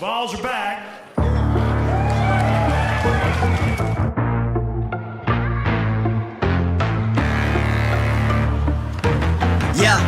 Vols are back. Yeah.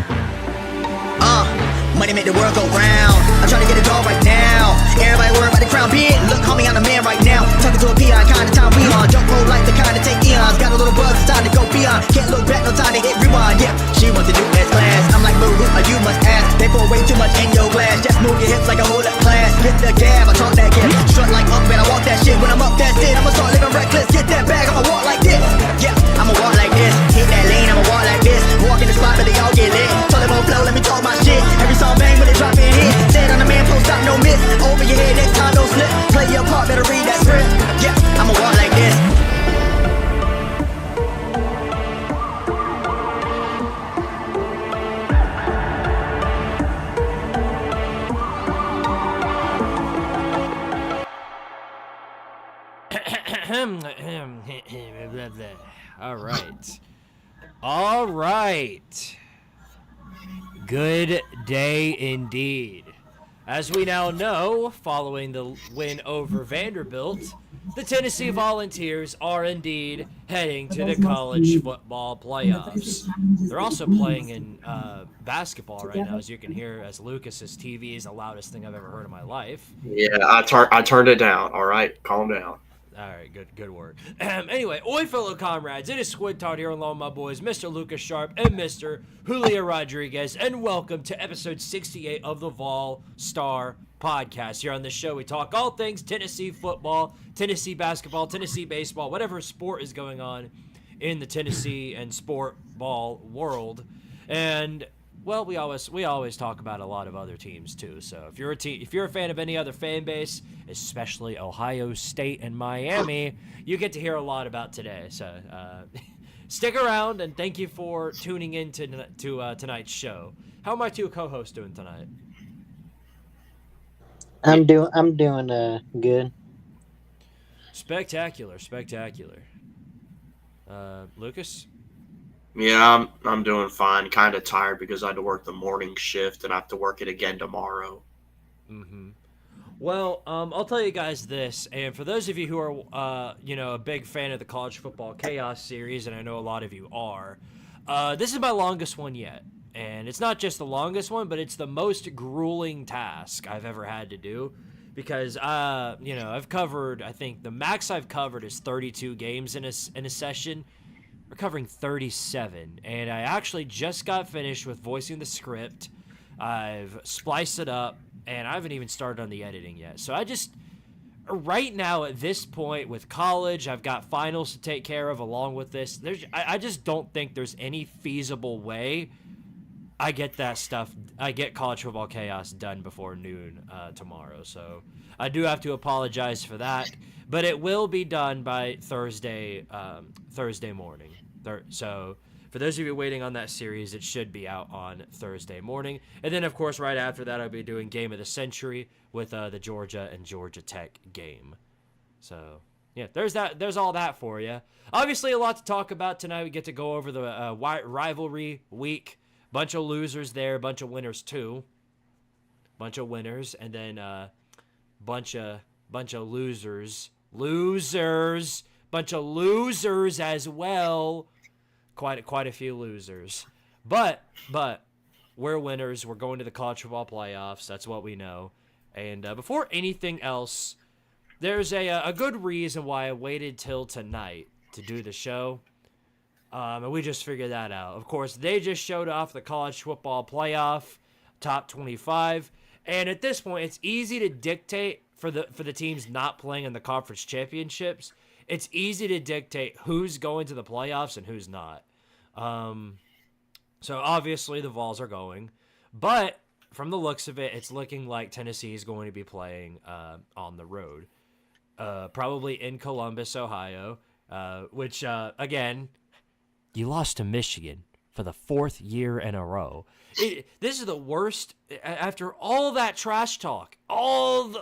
Money make the world go round. I'm trying to get a dog right now. Everybody worried about the crown big. Look, homie, I'm the man right now. Talking to a peon, kind of time we on. Jump roll like the kind of take eons. Got a little buzz, it's time to go beyond. Can't look back, no time to hit rewind. Yeah, she wants to do S class. I'm like, boo, you must ask. They pour way too much in your glass. Just move your hips like a whole up class. Hit the gab, I talk that gap. Strut like up, and I walk that shit. When I'm up, that's it. I'ma start living reckless. Get that bag, I'ma walk like this. Yeah, I'ma walk like this. Hit that lane, I'ma walk like this. Walk in the spot, but they all get lit. Told them on flow, let me talk my shit. Every song bang when they drop in hit. Said on the man, post up, no miss. Over your head, next time, don't slip. Play your part, better read that script. Yeah, I'ma walk like this. All right. Good day indeed. As we now know, following the win over Vanderbilt, the Tennessee Volunteers are indeed heading to the college football playoffs. They're also playing in basketball right now, as you can hear, as Lucas's TV is the loudest thing I've ever heard in my life. Yeah, I turned it down. All right, calm down. All right, good work. Anyway, oi, fellow comrades, it is Squidtard here along with my boys, Mr. Lucas Sharp and Mr. Julio Rodriguez, and welcome to episode 68 of the Vol Star Podcast. Here on this show, we talk all things Tennessee football, Tennessee basketball, Tennessee baseball, whatever sport is going on in the Tennessee and sport ball world. And well, we always talk about a lot of other teams too. So if you're a fan of any other fan base, especially Ohio State and Miami, you get to hear a lot about today. So stick around, and thank you for tuning in to tonight's show. How are my two co-hosts doing tonight? I'm doing good. Spectacular. Lucas? Yeah, I'm doing fine. Kind of tired because I had to work the morning shift and I have to work it again tomorrow. Mm-hmm. Well, I'll tell you guys this, and for those of you who are, a big fan of the College Football Chaos series, and I know a lot of you are, this is my longest one yet. And it's not just the longest one, but it's the most grueling task I've ever had to do. Because, I've covered, I think the max I've covered is 32 games in a session. We're covering 37, and I actually just got finished with voicing the script. I've spliced it up, and I haven't even started on the editing yet. So right now at this point with college, I've got finals to take care of along with this. I just don't think there's any feasible way I get College Football Chaos done before noon tomorrow. So I do have to apologize for that, but it will be done by Thursday morning. So for those of you waiting on that series, it should be out on Thursday morning. And then, of course, right after that, I'll be doing Game of the Century with the Georgia and Georgia Tech game. So, yeah, there's all that for you. Obviously, a lot to talk about tonight. We get to go over the rivalry week. Bunch of losers there, bunch of winners too. Bunch of winners, and then bunch of losers. Bunch of losers as well. Quite a few losers. But we're winners. We're going to the college football playoffs. That's what we know. And before anything else, there's a good reason why I waited till tonight to do the show. And we just figured that out. Of course, they just showed off the college football playoff top 25. And at this point, it's easy to dictate for the teams not playing in the conference championships. It's easy to dictate who's going to the playoffs and who's not. So obviously the Vols are going. But from the looks of it, it's looking like Tennessee is going to be playing on the road. Probably in Columbus, Ohio. Which, again, you lost to Michigan for the fourth year in a row. This is the worst after all that trash talk all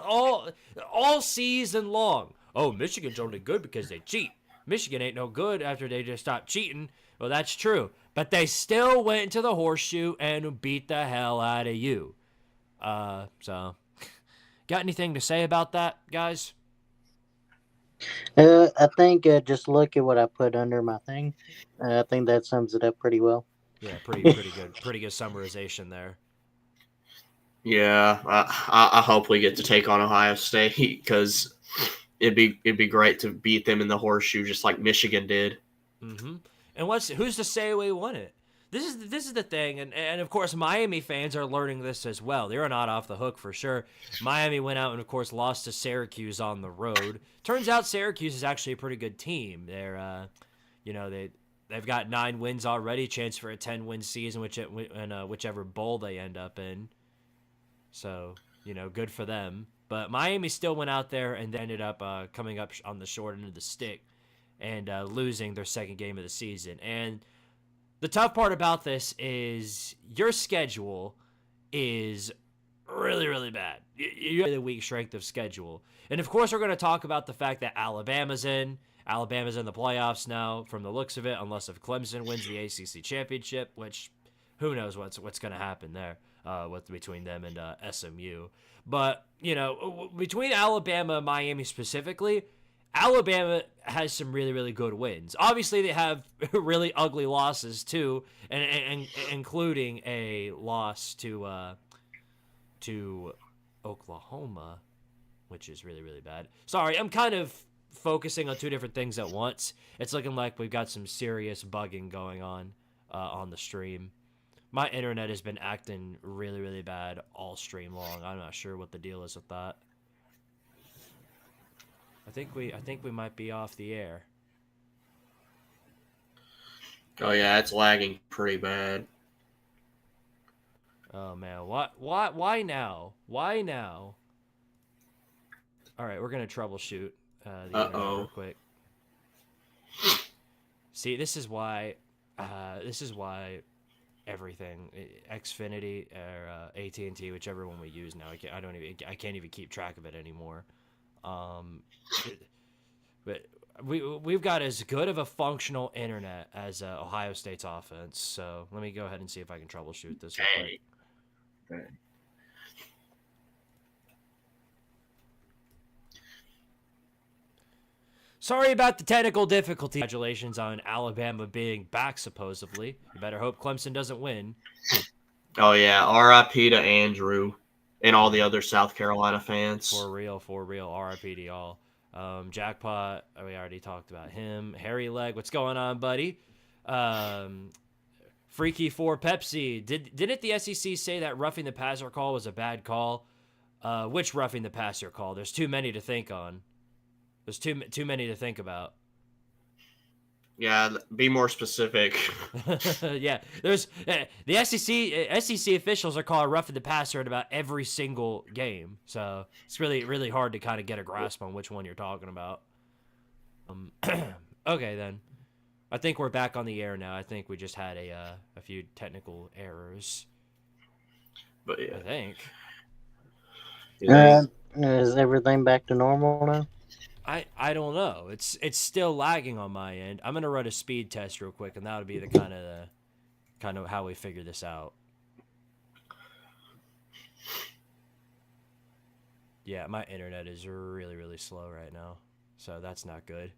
season long. Oh, Michigan's only good because they cheat. Michigan ain't no good after they just stopped cheating. Well, that's true. But they still went into the horseshoe and beat the hell out of you. So Got anything to say about that, guys? I think just look at what I put under my thing. I think that sums it up pretty well. Yeah, pretty good. Pretty good summarization there. Yeah, I hope we get to take on Ohio State because it'd be great to beat them in the horseshoe just like Michigan did. Mm-hmm. And who's to say we won it? This is the thing, and of course Miami fans are learning this as well. They're not off the hook for sure. Miami went out and of course lost to Syracuse on the road. Turns out Syracuse is actually a pretty good team. They're, they've got 9 wins already, chance for a 10-win season, whichever bowl they end up in. So good for them. But Miami still went out there and ended up coming up on the short end of the stick and losing their second game of the season. And the tough part about this is your schedule is really, really bad. You have a weak strength of schedule. And, of course, we're going to talk about the fact that Alabama's in. Alabama's in the playoffs now from the looks of it, unless if Clemson wins the ACC championship, which who knows what's going to happen there between them and SMU. But, between Alabama and Miami specifically, Alabama has some really, really good wins. Obviously, they have really ugly losses too, and including a loss to Oklahoma, which is really, really bad. Sorry, I'm kind of focusing on 2 different things at once. It's looking like we've got some serious bugging going on the stream. My internet has been acting really, really bad all stream long. I'm not sure what the deal is with that. I think we might be off the air. Oh yeah, it's lagging pretty bad. Oh man, why now? Why now? All right, we're gonna troubleshoot the internet real quick. See, this is why everything Xfinity or AT&T, whichever one we use now, I can't even keep track of it anymore. But we've got as good of a functional internet as Ohio State's offense. So let me go ahead and see if I can troubleshoot this real quick. Okay. Sorry about the technical difficulty. Congratulations on Alabama being back, supposedly. You better hope Clemson doesn't win. Oh yeah, R.I.P. to Andrew and all the other South Carolina fans. For real. R.I.P. to y'all. Jackpot, we already talked about him. Harry Leg, what's going on, buddy? Freaky for Pepsi. Didn't the SEC say that roughing the passer call was a bad call? Which roughing the passer call? There's too many to think on. There's too many to think about. Yeah, be more specific. Yeah, there's the SEC officials are calling roughing the passer at about every single game, so it's really, really hard to kind of get a grasp on which one you're talking about. Okay, then. I think we're back on the air now. I think we just had a few technical errors. But yeah, I think. Is everything back to normal now? I don't know. It's still lagging on my end. I'm gonna run a speed test real quick, and that'll be the kind of how we figure this out. Yeah, my internet is really, really slow right now, so that's not good.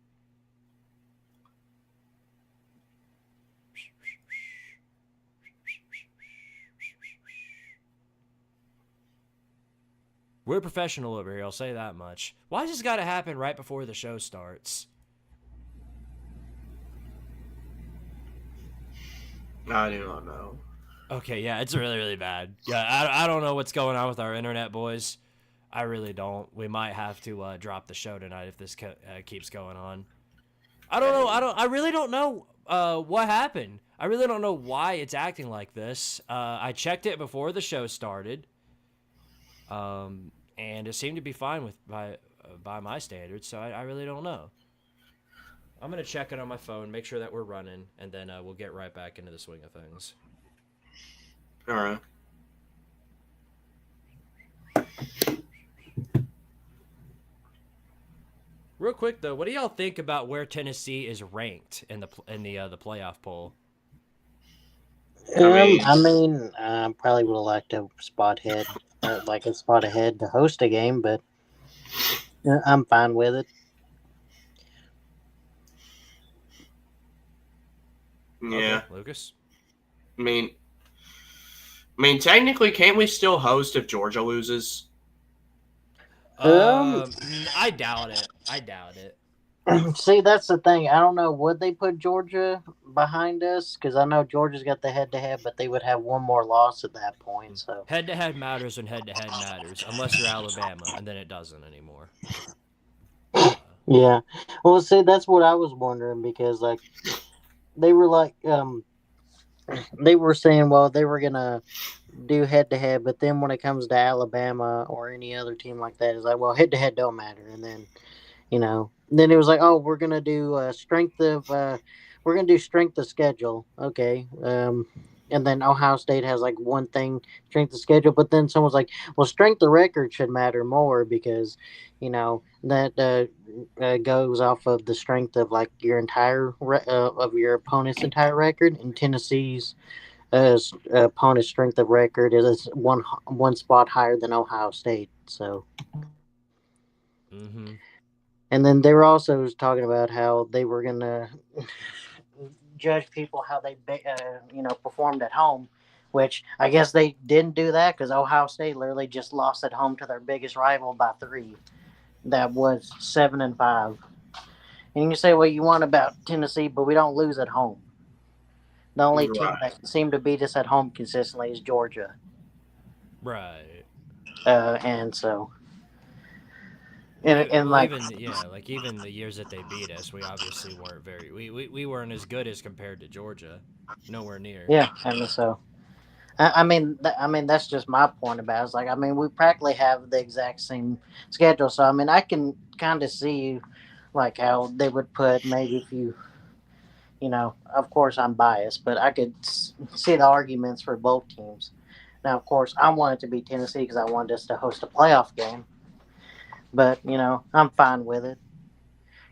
We're professional over here, I'll say that much. Why does this got to happen right before the show starts? I do not know. Okay, yeah, it's really, really bad. Yeah, I don't know what's going on with our internet, boys. I really don't. We might have to drop the show tonight if this keeps going on. I don't know. I really don't know what happened. I really don't know why it's acting like this. I checked it before the show started. And it seemed to be fine by my standards, so I really don't know. I'm going to check it on my phone, make sure that we're running, and then we'll get right back into the swing of things. All right. Real quick though, what do y'all think about where Tennessee is ranked in the playoff poll? I probably would have liked a spot head. like a spot ahead to host a game, but I'm fine with it. Yeah. Okay, Lucas. I mean, technically, can't we still host if Georgia loses? I doubt it. I doubt it. See, that's the thing. I don't know. Would they put Georgia behind us? Because I know Georgia's got the head-to-head, but they would have one more loss at that point. So Head-to-head matters when head-to-head matters, unless you're Alabama, and then it doesn't anymore. yeah. Well, see, that's what I was wondering because like they were like they were saying, well, they were gonna do head-to-head, but then when it comes to Alabama or any other team like that, it's like, well, head-to-head don't matter, and then then it was like, oh, we're gonna do strength of schedule. Okay. And then Ohio State has like one thing, strength of schedule, but then someone's like, well, strength of record should matter more because that goes off of the strength of like your of your opponent's entire record. And Tennessee's opponent's strength of record is one spot higher than Ohio State. So Mm-hmm. and then they were also talking about how they were gonna judge people how they performed at home, which I guess they didn't do that because Ohio State literally just lost at home to their biggest rival by 3. That was 7-5. And you say what you want about Tennessee, but we don't lose at home. The only team Right. that seemed to beat us at home consistently is Georgia. Right. And so. And even the years that they beat us, we obviously weren't we weren't as good as compared to Georgia, nowhere near. Yeah, and so I mean that's just my point about it. It's like we practically have the exact same schedule, so I can kind of see like how they would put maybe if of course I'm biased, but I could see the arguments for both teams. Now, of course, I wanted to be Tennessee because I wanted us to host a playoff game. But, I'm fine with it.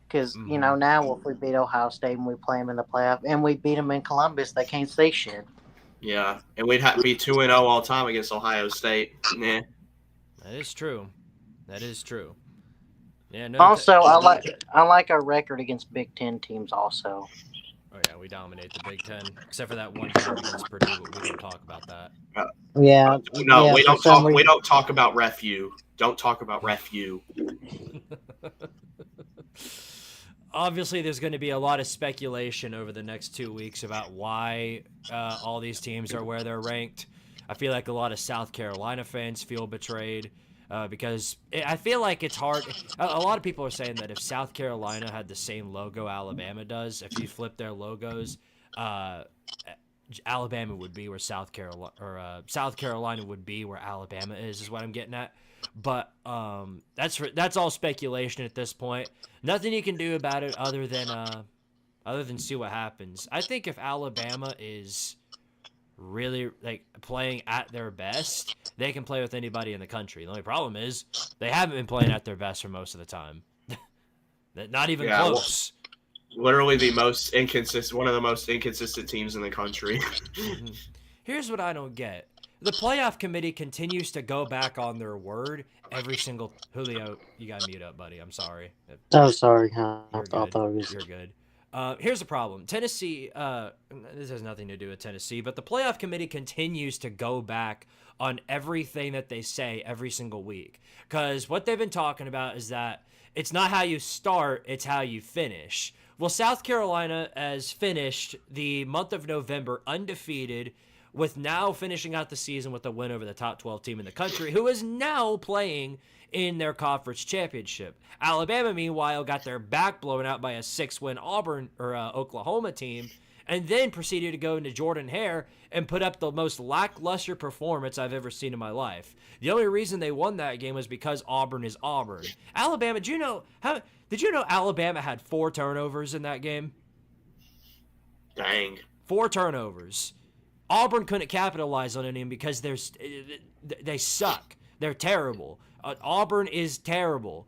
Because, now if we beat Ohio State and we play them in the playoff and we beat them in Columbus, they can't say shit. Yeah, and we'd have to be 2-0 all time against Ohio State. Nah. That is true. Yeah. No. Also, I like our record against Big Ten teams. Also. Oh yeah, we dominate the Big Ten, except for that one game against Purdue. But we don't talk about that. Yeah. No, yeah, we don't talk. We don't talk about ref U. Don't talk about ref U. Obviously, there's going to be a lot of speculation over the next 2 weeks about why all these teams are where they're ranked. I feel like a lot of South Carolina fans feel betrayed because I feel like it's hard. A lot of people are saying that if South Carolina had the same logo Alabama does, if you flip their logos, Alabama would be where South Carolina would be where Alabama is what I'm getting at. But that's all speculation at this point. Nothing you can do about it other than see what happens. I think if Alabama is really like playing at their best, they can play with anybody in the country. The only problem is they haven't been playing at their best for most of the time. Not even close. Literally the most inconsistent, one of the most inconsistent teams in the country. Here's what I don't get. The playoff committee continues to go back on their word every single... Julio, you got to mute up, buddy. I'm sorry. Oh, sorry. You're good. Here's the problem. Tennessee, this has nothing to do with Tennessee, but the playoff committee continues to go back on everything that they say every single week. Because what they've been talking about is that it's not how you start, it's how you finish. Well, South Carolina has finished the month of November undefeated, with now finishing out the season with a win over the top 12 team in the country, who is now playing in their conference championship. Alabama, meanwhile, got their back blown out by a 6-win Oklahoma team, and then proceeded to go into Jordan Hare and put up the most lackluster performance I've ever seen in my life. The only reason they won that game was because Auburn is Auburn. Alabama, did you know Alabama had 4 turnovers in that game? Dang. 4 turnovers. Auburn couldn't capitalize on any because they suck. They're terrible. Auburn is terrible.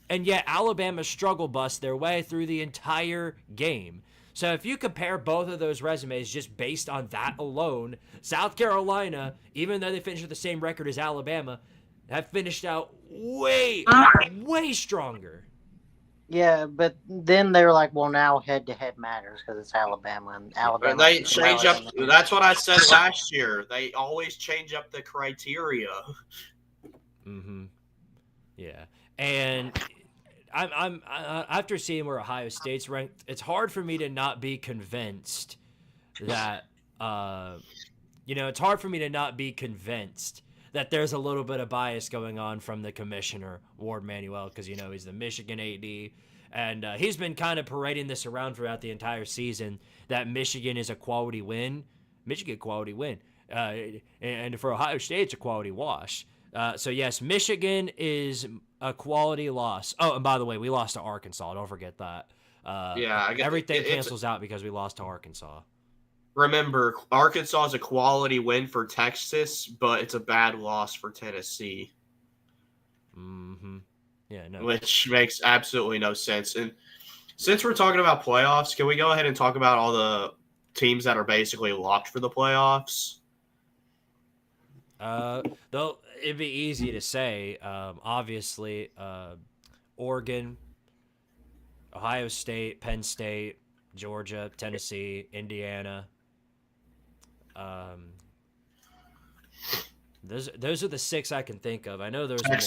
And yet Alabama struggle bust their way through the entire game. So if you compare both of those resumes just based on that alone, South Carolina, even though they finished with the same record as Alabama, have finished out way stronger. Yeah, but then they were like, well, now head-to-head matters because it's Alabama, and Alabama. They change up. That's what I said last year. They always change up the criteria. Mm-hmm. Yeah, and I'm after seeing where Ohio State's ranked, it's hard for me to not be convinced that it's hard for me to not be convinced that there's a little bit of bias going on from the commissioner, Ward Manuel, because he's the Michigan AD, and he's been kind of parading this around throughout the entire season that Michigan is a quality win, and for Ohio State it's a quality wash. So yes, Michigan is a quality loss. Oh, and by the way, we lost to Arkansas. Don't forget that. I guess everything cancels out because we lost to Arkansas. Remember, Arkansas is a quality win for Texas, but it's a bad loss for Tennessee. Mm-hmm. Yeah, no. Which makes absolutely no sense. And since we're talking about playoffs, can we go ahead and talk about all the teams that are basically locked for the playoffs? Though it'd be easy to say. Obviously, Oregon, Ohio State, Penn State, Georgia, Tennessee, Indiana. Those are the 6 I can think of. I know there's more.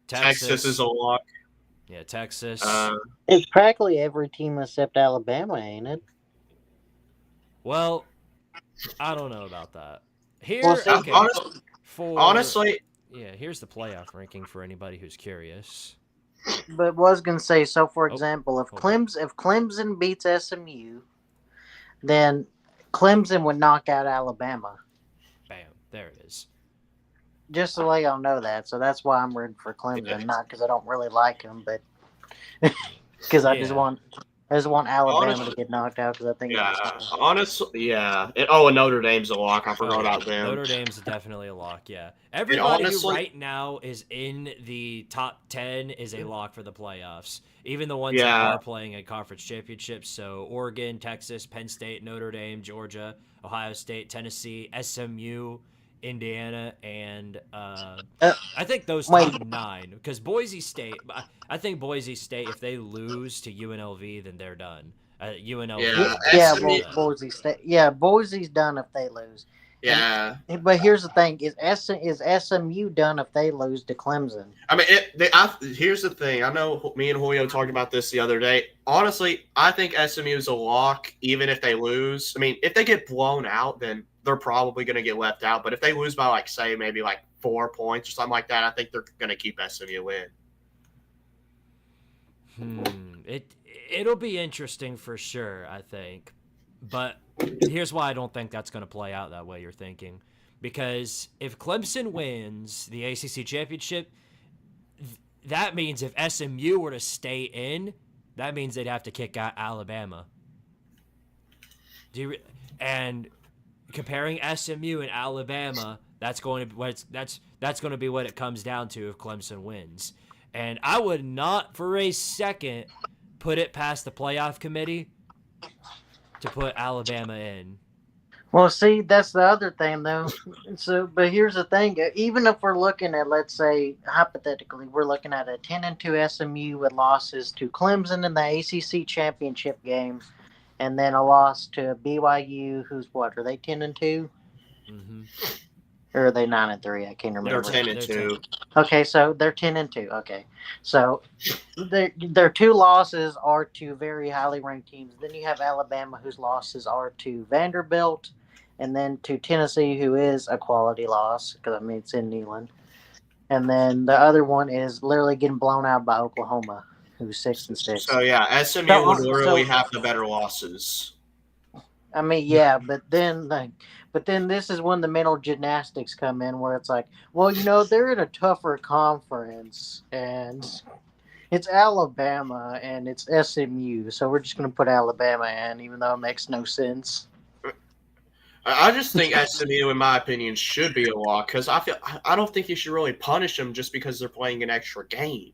Texas is a lock. Yeah, Texas. It's practically every team except Alabama, ain't it? Well, I don't know about that. Here, Well, see, okay. Honestly, yeah. Here's the playoff ranking for anybody who's curious. But was gonna say, so for example, if Clemson beats SMU, then Clemson would knock out Alabama. Bam, there it is. Just to let y'all know that, so that's why I'm rooting for Clemson, not because I don't really like them, but because I just want Alabama to get knocked out because I think. And Notre Dame's a lock. I forgot about them. Notre Dame's definitely a lock. Yeah, everybody who right now is in the top 10 is a lock for the playoffs. Even the ones that are playing in conference championships. So Oregon, Texas, Penn State, Notre Dame, Georgia, Ohio State, Tennessee, SMU, Indiana, and I think those top 9, because Boise State. I think Boise State, if they lose to UNLV, then they're done. UNLV. Boise State. Yeah, Boise's done if they lose. Yeah, but here's the thing: is SMU done if they lose to Clemson? I mean, here's the thing. I know me and Julio talked about this the other day. Honestly, I think SMU is a lock, even if they lose. I mean, if they get blown out, then they're probably going to get left out. But if they lose by maybe 4 points or something like that, I think they're going to keep SMU in. It'll be interesting for sure, I think. But here's why I don't think that's going to play out that way you're thinking. Because if Clemson wins the ACC championship, that means if SMU were to stay in, that means they'd have to kick out Alabama. And comparing SMU and Alabama, that's going to be what it comes down to if Clemson wins. And I would not for a second put it past the playoff committee to put Alabama in. Well, see, that's the other thing, though. But here's the thing: even if we're looking at, let's say, hypothetically, we're looking at a 10-2 SMU with losses to Clemson in the ACC championship game, and then a loss to BYU, who's what? Are they 10-2? Mm-hmm. Or are they 9-3? I can't remember. They're 10-2. Okay, so they're 10-2. Okay, so their 2 losses are to very highly ranked teams. Then you have Alabama, whose losses are to Vanderbilt, and then to Tennessee, who is a quality loss because it's in Neyland. And then the other one is literally getting blown out by Oklahoma, who's 6-6. So yeah, SMU would literally have the better losses. I mean, yeah, but then this is when the mental gymnastics come in, where it's like, well, they're in a tougher conference, and it's Alabama and it's SMU, so we're just going to put Alabama in, even though it makes no sense. I just think SMU, in my opinion, should be a lock because I don't think you should really punish them just because they're playing an extra game.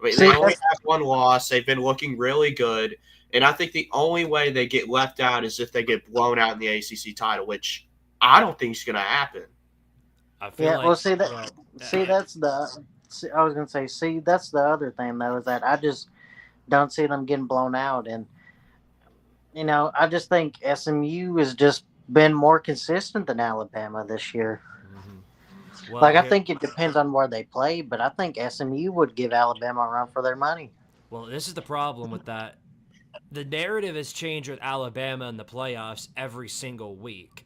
I mean, See, they only have one loss. They've been looking really good. And I think the only way they get left out is if they get blown out in the ACC title, which I don't think is going to happen. I feel yeah. like Well, see that. well, See, that's the. See, I was gonna say. See, that's the other thing though, is that I just don't see them getting blown out, and I just think SMU has just been more consistent than Alabama this year. well, Like I here, think it depends on where they play, but I think SMU would give Alabama a run for their money. well, this is the problem with that. The narrative has changed with Alabama in the playoffs every single week.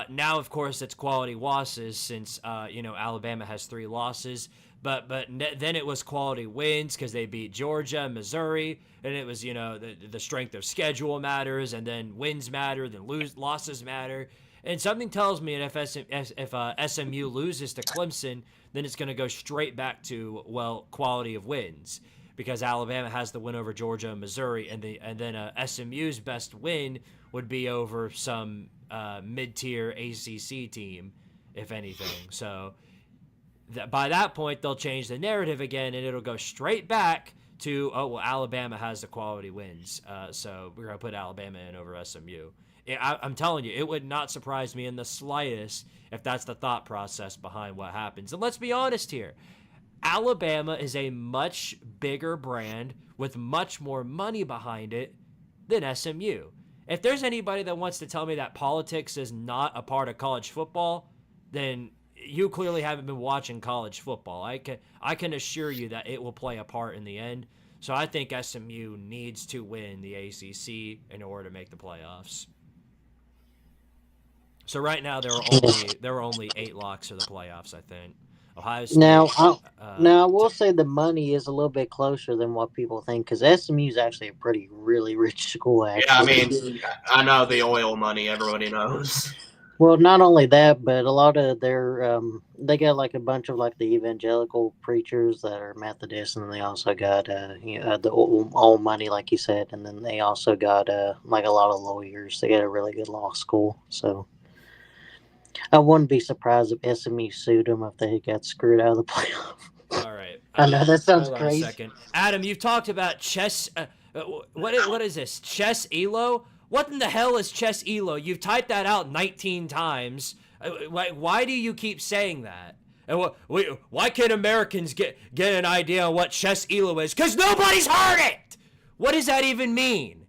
Now, of course, it's quality losses since Alabama has 3 losses. But then it was quality wins because they beat Georgia and Missouri, and it was the strength of schedule matters, and then wins matter, then losses matter. And something tells me that if SMU loses to Clemson, then it's going to go straight back to quality of wins, because Alabama has the win over Georgia and Missouri, and then SMU's best win would be over some mid-tier ACC team, if anything. So by that point, they'll change the narrative again, and it'll go straight back to, Alabama has the quality wins, so we're going to put Alabama in over SMU. I'm telling you, it would not surprise me in the slightest if that's the thought process behind what happens. And let's be honest here. Alabama is a much bigger brand with much more money behind it than SMU. If there's anybody that wants to tell me that politics is not a part of college football, then you clearly haven't been watching college football. I can assure you that it will play a part in the end. So I think SMU needs to win the ACC in order to make the playoffs. So right now there are only 8 locks for the playoffs, I think. Ohio State. Now I will say the money is a little bit closer than what people think, because SMU is actually a really rich school. Actually, Yeah, I mean, I know the oil money. Everybody knows. Well, not only that, but a lot of their they got like a bunch of like the evangelical preachers that are Methodist, and they also got the oil money, like you said, and then they also got like a lot of lawyers. They got a really good law school, so I wouldn't be surprised if SMU sued them if they got screwed out of the playoff. All right. I know that sounds Hold crazy. on a second. Adam, you've talked about chess. What is this? Chess Elo? What in the hell is Chess Elo? You've typed that out 19 times. Why do you keep saying that? And why can't Americans get an idea on what Chess Elo is? Because nobody's heard it! What does that even mean?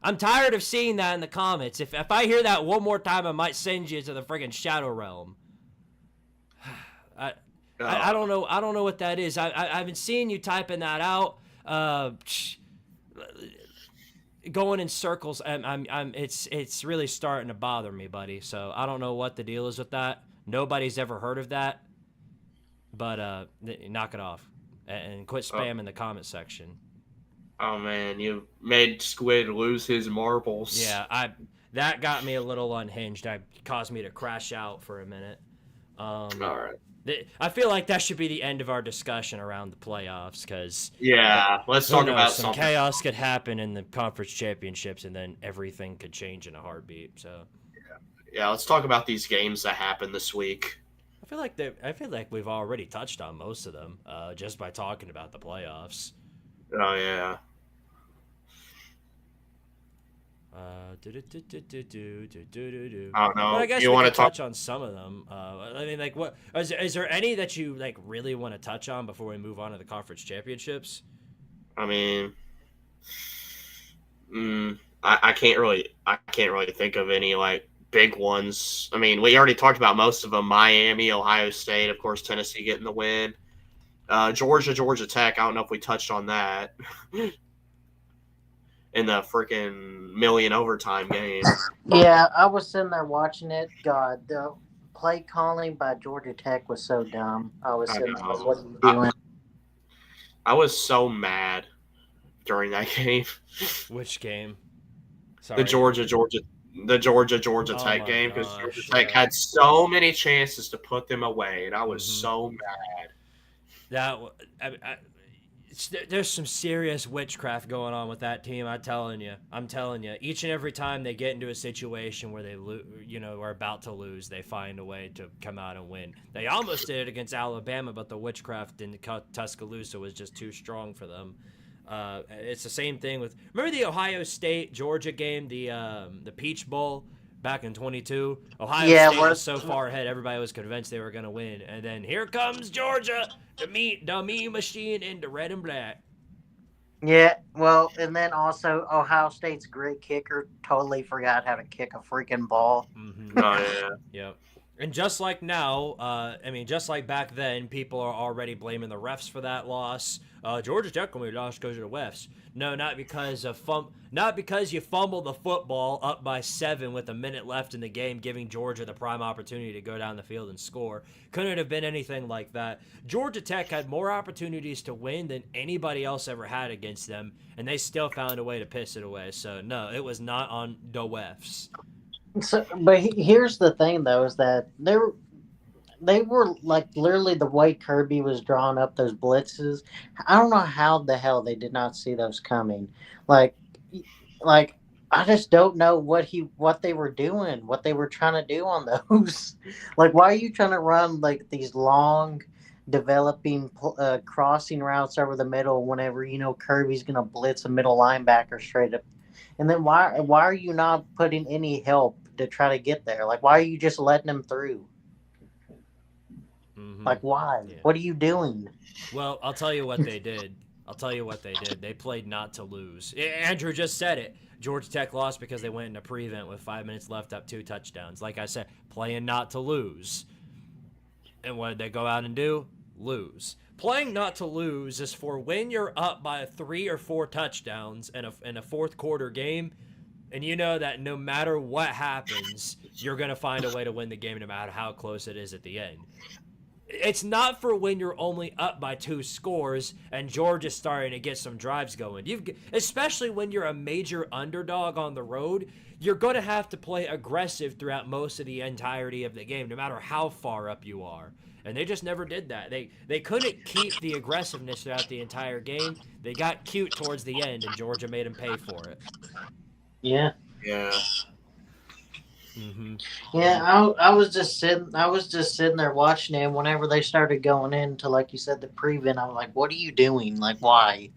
I'm tired of seeing that in the comments. If I hear that one more time, I might send you to the friggin' Shadow Realm. I don't know. I don't know what that is. I've been seeing you typing that out, going in circles. It's really starting to bother me, buddy. So I don't know what the deal is with that. Nobody's ever heard of that. But knock it off and quit spamming the comment section. Oh man, you made Squid lose his marbles. Yeah, that got me a little unhinged. That caused me to crash out for a minute. All right. I feel like that should be the end of our discussion around the playoffs, because let's talk about some something. chaos could happen in the conference championships, and then everything could change in a heartbeat. So let's talk about these games that happened this week. I feel like we've already touched on most of them just by talking about the playoffs. Oh yeah. I don't know. I guess You we want could to talk? touch on some of them. I mean, like, what is there any that you like really want to touch on before we move on to the conference championships? I mean, I can't really think of any like big ones. I mean, we already talked about most of them. Miami, Ohio State, of course, Tennessee getting the win. Georgia Tech. I don't know if we touched on that in the freaking million overtime game. Yeah, I was sitting there watching it. God, the play calling by Georgia Tech was so dumb. I was sitting there, what are you doing? I was so mad during that game. Which game? Sorry. The Georgia Tech game, because Georgia Tech had so many chances to put them away, and I was so mad. There's some serious witchcraft going on with that team. I'm telling you. Each and every time they get into a situation where they are about to lose, they find a way to come out and win. They almost did it against Alabama, but the witchcraft in Tuscaloosa was just too strong for them. It's the same thing with, remember the Ohio State Georgia game, the Peach Bowl back in 22. Ohio State was so far ahead, everybody was convinced they were going to win, and then here comes Georgia, the mean machine in the red and black. Yeah, well, and then also Ohio State's great kicker totally forgot how to kick a freaking ball. Mm-hmm. Oh yeah. Yep. And just like now, just like back then, people are already blaming the refs for that loss. Georgia Tech only lost because of the refs. No, not because you fumbled the football up by 7 with a minute left in the game, giving Georgia the prime opportunity to go down the field and score. Couldn't have been anything like that. Georgia Tech had more opportunities to win than anybody else ever had against them, and they still found a way to piss it away. So, no, it was not on the refs. So, but here's the thing, though, is that they were like literally the way Kirby was drawing up those blitzes. I don't know how the hell they did not see those coming. Like I just don't know what they were doing, what they were trying to do on those. Like, why are you trying to run like these long, developing crossing routes over the middle whenever Kirby's gonna blitz a middle linebacker straight up? And then why are you not putting any help to try to get there? Like, why are you just letting them through? Mm-hmm. Like, why? Yeah. What are you doing? Well, I'll tell you what they did. They played not to lose. Andrew just said it. Georgia Tech lost because they went into prevent with 5 minutes left, up 2 touchdowns. Like I said, playing not to lose. And what did they go out and do? Lose. Playing not to lose is for when you're up by 3 or 4 touchdowns in a fourth quarter game, and you know that no matter what happens, you're going to find a way to win the game no matter how close it is at the end. It's not for when you're only up by 2 scores and Georgia's starting to get some drives going. Especially when you're a major underdog on the road, you're going to have to play aggressive throughout most of the entirety of the game, no matter how far up you are. And they just never did that. They couldn't keep the aggressiveness throughout the entire game. They got cute towards the end, and Georgia made them pay for it. Yeah. Yeah. Mm-hmm. Yeah, I was just sitting there watching it. Whenever they started going into, like you said, the prevent, I was like, "What are you doing? Like, why?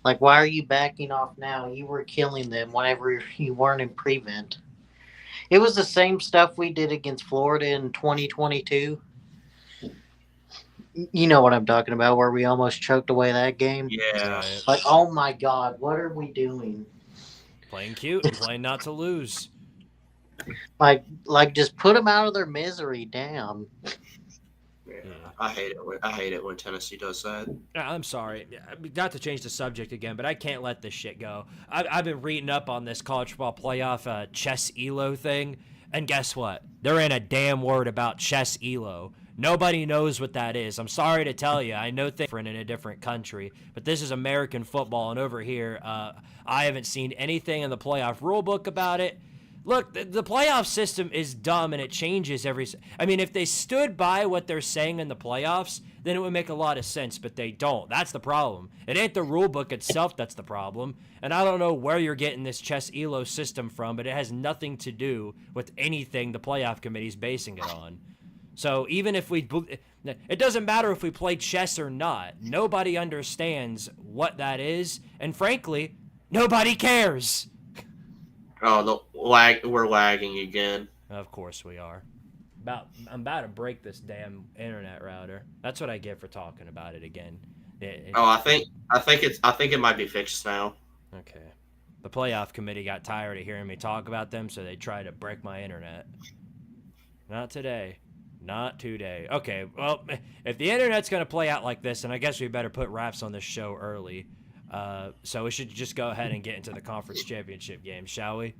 Like, why are you backing off now? You were killing them whenever you weren't in prevent." It was the same stuff we did against Florida in 2022. You know what I'm talking about, where we almost choked away that game. Yeah. Like, oh my God, what are we doing? Playing cute and playing not to lose. Like, just put them out of their misery. Damn. Yeah. I hate it when Tennessee does that. I'm sorry, not to change the subject again, but I can't let this shit go. I've been reading up on this college football playoff chess ELO thing, and guess what? There ain't a damn word about chess ELO. Nobody knows what that is. I'm sorry to tell you. I know things different in a different country, but this is American football, and over here, I haven't seen anything in the playoff rule book about it. Look, the playoff system is dumb, and it changes if they stood by what they're saying in the playoffs, then it would make a lot of sense, but they don't. That's the problem. It ain't the rule book itself that's the problem, and I don't know where you're getting this chess ELO system from, but it has nothing to do with anything the playoff committee's basing it on. So even if it doesn't matter if we play chess or not. Nobody understands what that is, and frankly, nobody cares. Oh, we're lagging again. Of course we are. I'm about to break this damn internet router. That's what I get for talking about it again. I think it might be fixed now. Okay. The playoff committee got tired of hearing me talk about them, so they tried to break my internet. Not today. Not today. Okay, well, if the internet's going to play out like this, then I guess we better put wraps on this show early. So we should just go ahead and get into the conference championship game, shall we?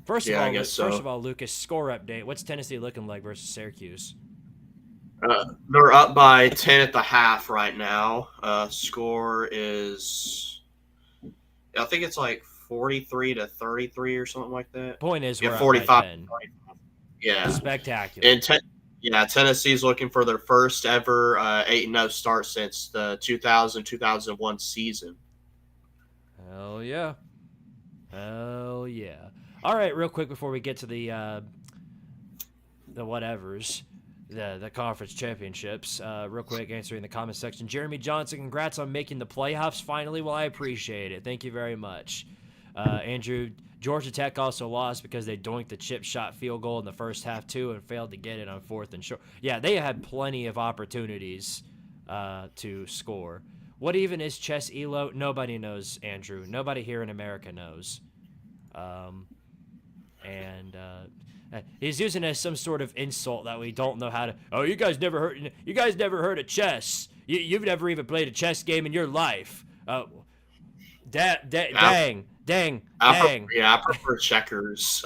First of all, Lucas, score update. What's Tennessee looking like versus Syracuse? They're up by 10 at the half right now. Score is, I think it's like 43-33 or something like that. Point is, we're 45. up by 10. Yeah. Spectacular. And Yeah, Tennessee's looking for their first ever 8-0 start since the 2000-2001 season. Hell yeah. Hell yeah. All right, real quick before we get to the whatevers, the conference championships, real quick, answering the comment section. Jeremy Johnson, congrats on making the playoffs finally. Well, I appreciate it. Thank you very much. Andrew, Georgia Tech also lost because they doinked the chip shot field goal in the first half too and failed to get it on 4th and short. Yeah, they had plenty of opportunities to score. What even is chess elo? Nobody knows, Andrew. Nobody here in America knows. He's using it as some sort of insult that we don't know how to. Oh, you guys never heard of chess. You've never even played a chess game in your life. Dang. I prefer checkers.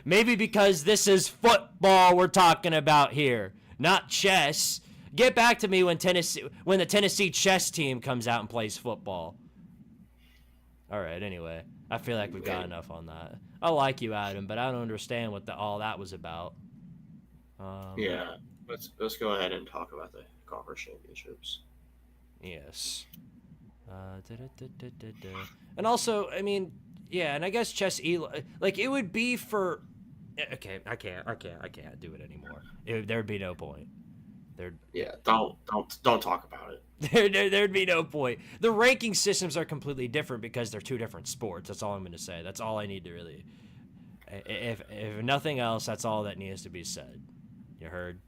Maybe because this is football we're talking about here, not chess. Get back to me when the Tennessee chess team comes out and plays football. All right, anyway, I feel like we've got enough on that. I like you, Adam, but I don't understand what all that was about. Yeah, let's go ahead and talk about the conference championships. Yes. And also, I mean, yeah, and I guess chess like it would be for. Okay, I can't do it anymore. There'd be no point. Yeah, don't talk about it. There'd be no point. The ranking systems are completely different because they're two different sports. That's all I'm going to say. That's all I need to really. If nothing else, that's all that needs to be said. You heard?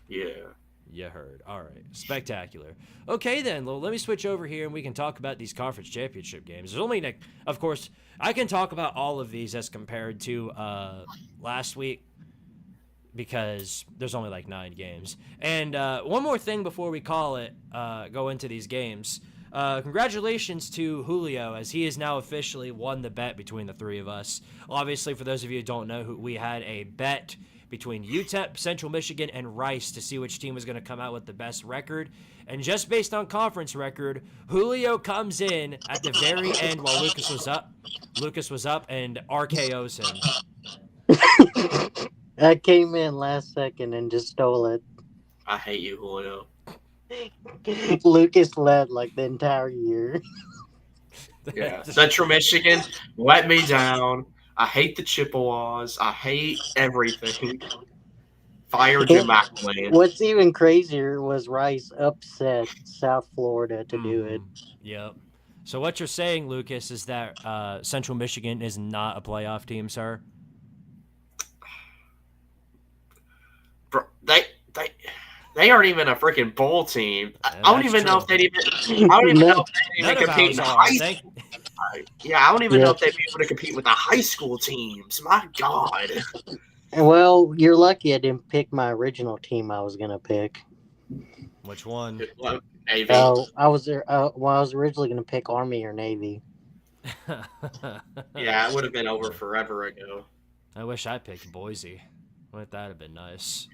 Yeah. You heard. All right. Spectacular. Okay, then. Let me switch over here and we can talk about these conference championship games. There's only, of course, I can talk about all of these as compared to last week because there's only 9 games. And one more thing before we go into these games. Congratulations to Juilo, as he has now officially won the bet between the three of us. Obviously, for those of you who don't know, we had a bet between UTEP, Central Michigan, and Rice to see which team was going to come out with the best record. And just based on conference record, Juilo comes in at the very end while Lucas was up and RKO's him. I came in last second and just stole it. I hate you, Julio. Lucas led the entire year. Yeah, Central Michigan let me down. I hate the Chippewas. I hate everything. Fire Jim McElwain. What's even crazier was Rice upset South Florida to do it. Yep. So what you're saying, Lucas, is that Central Michigan is not a playoff team, sir? Bro, they aren't even a freaking bowl team. I don't even know if they'd even. I don't even know if they'd even compete in high school. Yeah, I don't even know if they'd be able to compete with the high school teams. My God. Well, you're lucky I didn't pick my original team I was gonna pick. Which one? Navy. Oh, I was originally gonna pick Army or Navy. Yeah, it would have been over forever ago. I wish I picked Boise. Wouldn't that have been nice?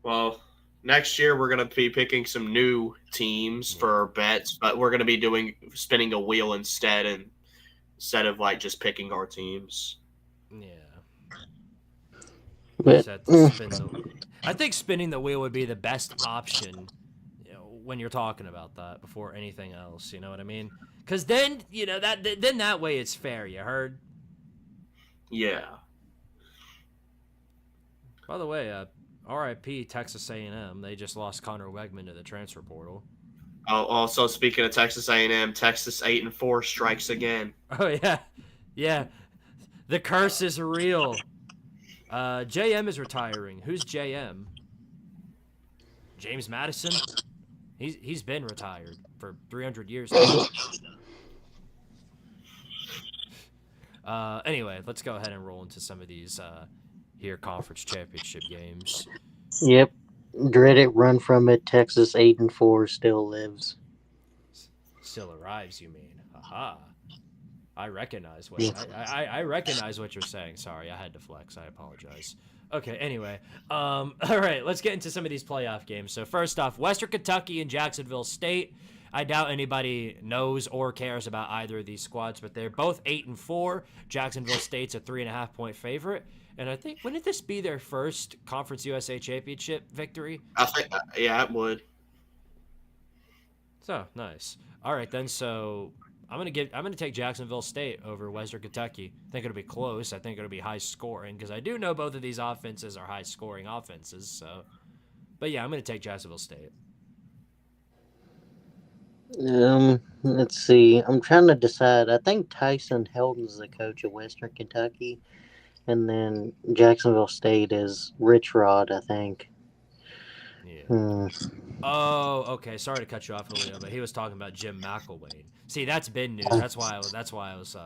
Well, next year we're going to be picking some new teams for our bets, but we're going to be spinning a wheel instead of just picking our teams. Yeah. But, I think spinning the wheel would be the best option, when you're talking about that before anything else. You know what I mean? Because then that way it's fair. You heard? Yeah. By the way, R.I.P. Texas A&M. They just lost Connor Wegman to the transfer portal. Oh, also speaking of Texas A&M, Texas 8-4 strikes again. Oh yeah. The curse is real. JM is retiring. Who's JM? James Madison. He's been retired for 300 years now. Anyway, let's go ahead and roll into some of these conference championship games. Yep. Dreaded run from it. Texas 8-4 still lives. Still arrives, you mean? Aha. I recognize what I recognize what you're saying. Sorry, I had to flex. I apologize. Okay, anyway. All right, let's get into some of these playoff games. So first off, Western Kentucky and Jacksonville State. I doubt anybody knows or cares about either of these squads, but they're both 8-4. Jacksonville State's a 3.5-point favorite. And I think, wouldn't this be their first Conference USA Championship victory? I think, yeah, it would. So, nice. All right, then, so I'm gonna take Jacksonville State over Western Kentucky. I think it'll be close. I think it'll be high scoring because I do know both of these offenses are high scoring offenses. So, but yeah, I'm gonna take Jacksonville State. Let's see. I'm trying to decide. I think Tyson Heldon's the coach of Western Kentucky, and then Jacksonville State is Rich Rod, I think. Yeah. Oh, okay. Sorry to cut you off, Julio, but he was talking about Jim McElwain. See, that's been news. That's why I was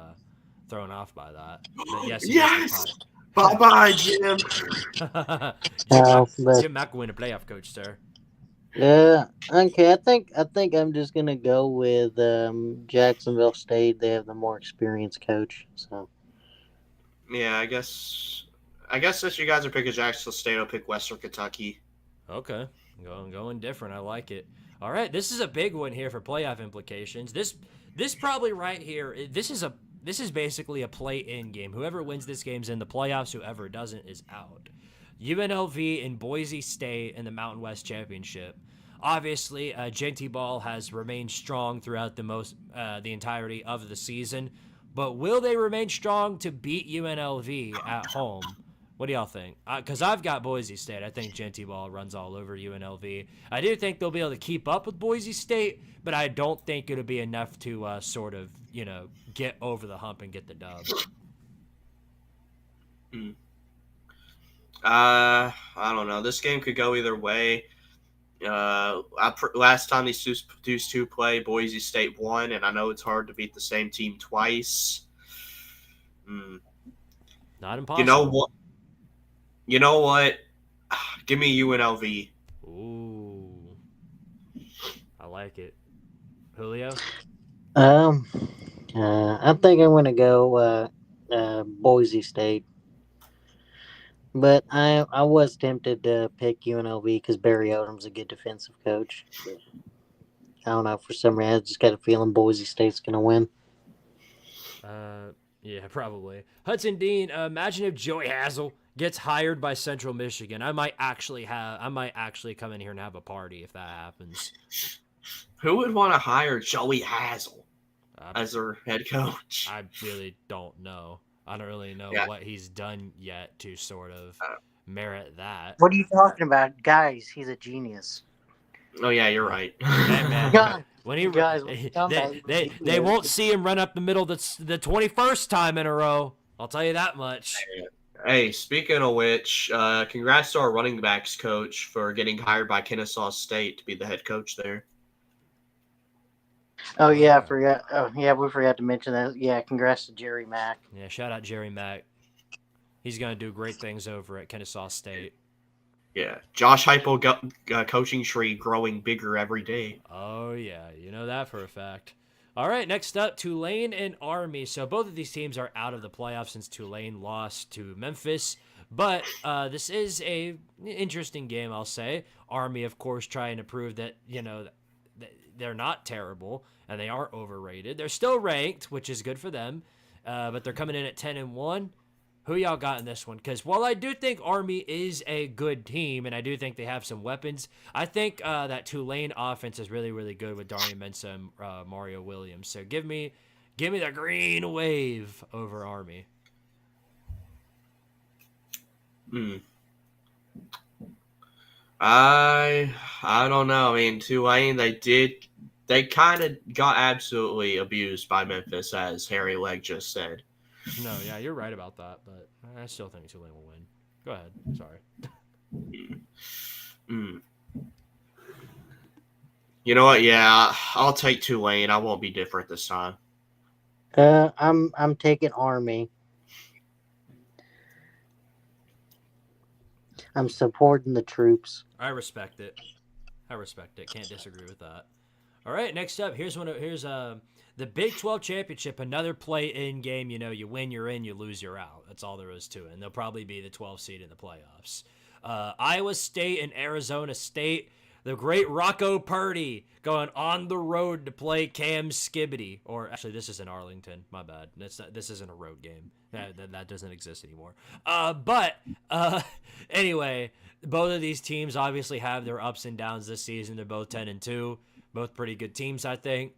thrown off by that. But Yes! Bye-bye, Jim. Jim McElwain, a playoff coach, sir. Yeah. Okay. I think I'm just gonna go with Jacksonville State. They have the more experienced coach. So. Yeah, I guess since you guys are picking Jacksonville State, I'll pick Western Kentucky. Okay. Going different. I like it. All right, this is a big one here for playoff implications. This probably right here. This is basically a play-in game. Whoever wins this game's in the playoffs. Whoever doesn't is out. UNLV and Boise State in the Mountain West Championship. Obviously, JT Ball has remained strong throughout the entirety of the season, but will they remain strong to beat UNLV at home? What do y'all think? Because I've got Boise State. I think Genty Ball runs all over UNLV. I do think they'll be able to keep up with Boise State, but I don't think it'll be enough to sort of, get over the hump and get the dub. I don't know. This game could go either way. Last time these two play, Boise State won, and I know it's hard to beat the same team twice. Not impossible. You know what? Give me UNLV. Ooh, I like it. Julio? I think I'm gonna go Boise State, but I was tempted to pick UNLV because Barry Odom's a good defensive coach. But I don't know, for some reason I just got a feeling Boise State's gonna win. Yeah, probably. Hudson Dean, imagine if Joey Hazel gets hired by Central Michigan. I might actually come in here and have a party if that happens. Who would want to hire Joey Hazel as their head coach? I really don't know. I don't really know what he's done yet to sort of merit that. What are you talking about? Guys, he's a genius. Oh, yeah, you're right. Man, when they won't see him run up the middle the 21st time in a row. I'll tell you that much. Hey, speaking of which, congrats to our running backs coach for getting hired by Kennesaw State to be the head coach there. Oh, yeah, I forgot. Oh, yeah, we forgot to mention that. Yeah, congrats to Jerry Mack. Yeah, shout out Jerry Mack. He's going to do great things over at Kennesaw State. Yeah, Josh Heupel coaching tree growing bigger every day. Oh, yeah, you know that for a fact. All right, next up, Tulane and Army. So both of these teams are out of the playoffs since Tulane lost to Memphis. But this is a interesting game, I'll say. Army, of course, trying to prove that, they're not terrible and they aren't overrated. They're still ranked, which is good for them. But they're coming in at 10-1. Who y'all got in this one? Because while I do think Army is a good team, and I do think they have some weapons, I think that Tulane offense is really, really good with Darian Mensah and Mario Williams. So give me the green wave over Army. I don't know. I mean, Tulane, they kind of got absolutely abused by Memphis, as Harry Legg just said. No, yeah, you're right about that, but I still think Tulane will win. Go ahead. Sorry. You know what? Yeah, I'll take Tulane. I won't be different this time. I'm taking Army. I'm supporting the troops. I respect it. Can't disagree with that. All right, next up, here's the Big 12 Championship, another play-in game. You win, you're in. You lose, you're out. That's all there is to it. And they'll probably be the 12th seed in the playoffs. Iowa State and Arizona State. the great Rocco Purdy going on the road to play Cam Skibbity. Or actually, this is in Arlington. My bad. This isn't a road game. That doesn't exist anymore. But anyway, both of these teams obviously have their ups and downs this season. They're both 10-2, both pretty good teams, I think.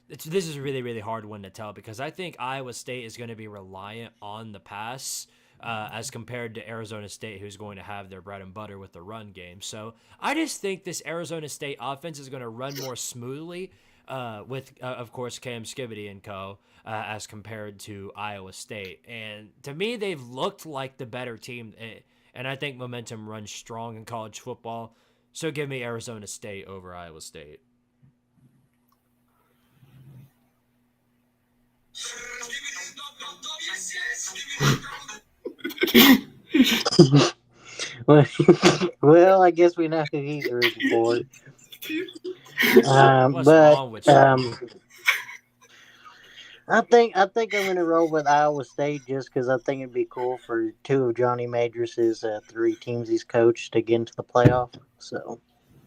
This is a really, really hard one to tell because I think Iowa State is going to be reliant on the pass as compared to Arizona State, who's going to have their bread and butter with the run game. So I just think this Arizona State offense is going to run more smoothly with, of course, Cam Skibbity and co. As compared to Iowa State. And to me, they've looked like the better team. And I think momentum runs strong in college football. So give me Arizona State over Iowa State. Well, I guess we know who he's rooting for. What's wrong with you? I think I'm gonna roll with Iowa State just because I think it'd be cool for two of Johnny Majors' 3 teams he's coached to get into the playoff. So,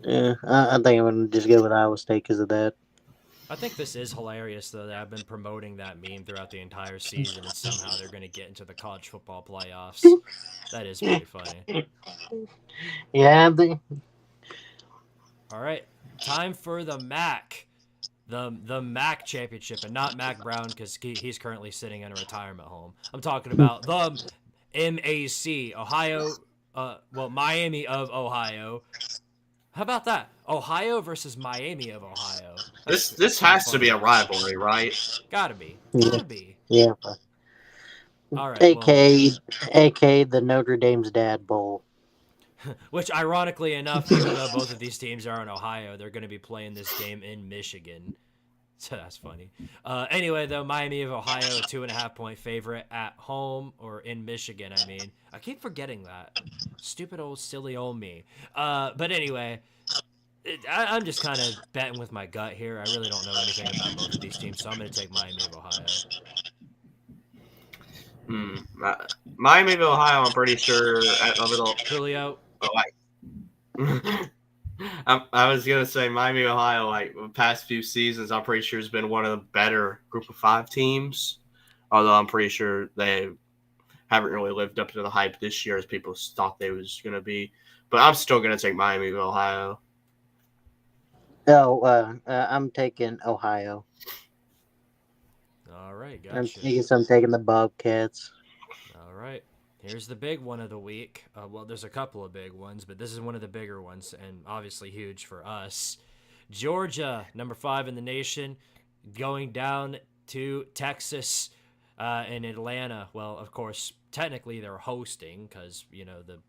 yeah, I think I'm gonna just go with Iowa State because of that. I think this is hilarious, though, that I've been promoting that meme throughout the entire season, and somehow they're going to get into the college football playoffs. That is pretty funny. Yeah, All right, time for the MAC. The MAC championship, and not Mac Brown because he's currently sitting in a retirement home. I'm talking about the MAC, Ohio, Miami of Ohio. How about that? Ohio versus Miami of Ohio. This has to be a rivalry, right? Gotta be. Yeah. All right. AKA the Notre Dame's Dad Bowl. Which, ironically enough, even though both of these teams are in Ohio, they're going to be playing this game in Michigan. So that's funny. Anyway, though, Miami of Ohio, a 2.5-point favorite at home, or in Michigan, I mean. I keep forgetting that. Stupid old, silly old me. But anyway, I'm just kind of betting with my gut here. I really don't know anything about both of these teams, so I'm going to take Miami of Ohio. Miami of Ohio, I'm pretty sure. Julio. I was gonna say Miami of Ohio. Like the past few seasons, I'm pretty sure has been one of the better Group of 5 teams. Although I'm pretty sure they haven't really lived up to the hype this year as people thought they was gonna be. But I'm still gonna take Miami of Ohio. I'm taking Ohio. All right, gotcha. I'm taking the Bobcats. All right. Here's the big one of the week. Well, there's a couple of big ones, but this is one of the bigger ones, and obviously huge for us. Georgia, number 5 in the nation, going down to Texas in Atlanta. Well, of course, technically they're hosting because, the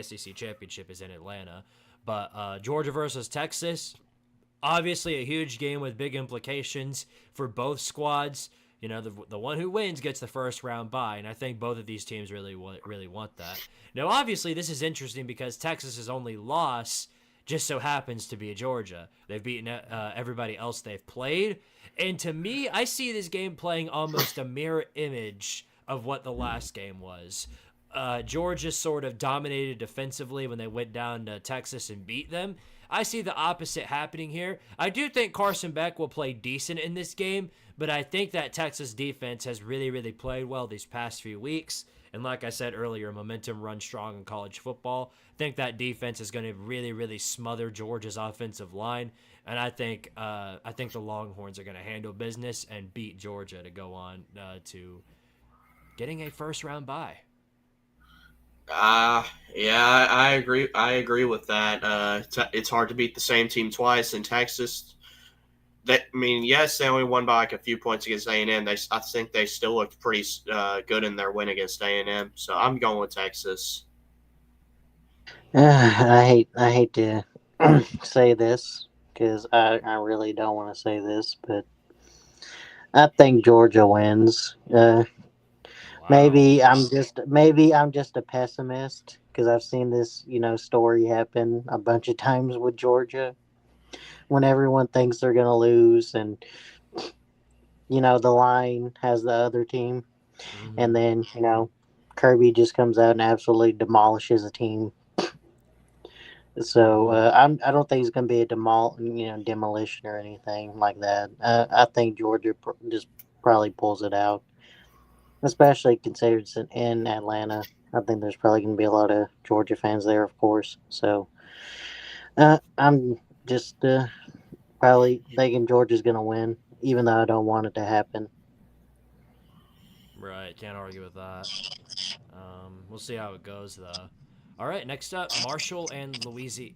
SEC championship is in Atlanta. But Georgia versus Texas, obviously a huge game with big implications for both squads. The one who wins gets the first round bye, and I think both of these teams really want that. Now, obviously, this is interesting because Texas's only loss just so happens to be Georgia. They've beaten everybody else they've played, and to me, I see this game playing almost a mirror image of what the last game was. Georgia sort of dominated defensively when they went down to Texas and beat them. I see the opposite happening here. I do think Carson Beck will play decent in this game, but I think that Texas defense has really, really played well these past few weeks. And like I said earlier, momentum runs strong in college football. I think that defense is going to really, really smother Georgia's offensive line. And I think the Longhorns are going to handle business and beat Georgia to go on to getting a first-round bye. Yeah, I agree. I agree with that. It's hard to beat the same team twice in Texas. Yes, they only won by like a few points against A&M. I think they still looked pretty good in their win against A&M. So I'm going with Texas. I hate to say this because I really don't want to say this, but I think Georgia wins. Wow. Maybe I'm just a pessimist because I've seen this story happen a bunch of times with Georgia when everyone thinks they're gonna lose and the line has the other team, and then Kirby just comes out and absolutely demolishes a team. So I don't think it's going to be a demolition or anything like that. I think Georgia just probably pulls it out, especially considering it's in Atlanta. I think there's probably going to be a lot of Georgia fans there, of course. So I'm just probably thinking Georgia's going to win, even though I don't want it to happen. Right, can't argue with that. We'll see how it goes, though. All right, next up, Marshall and Louisiana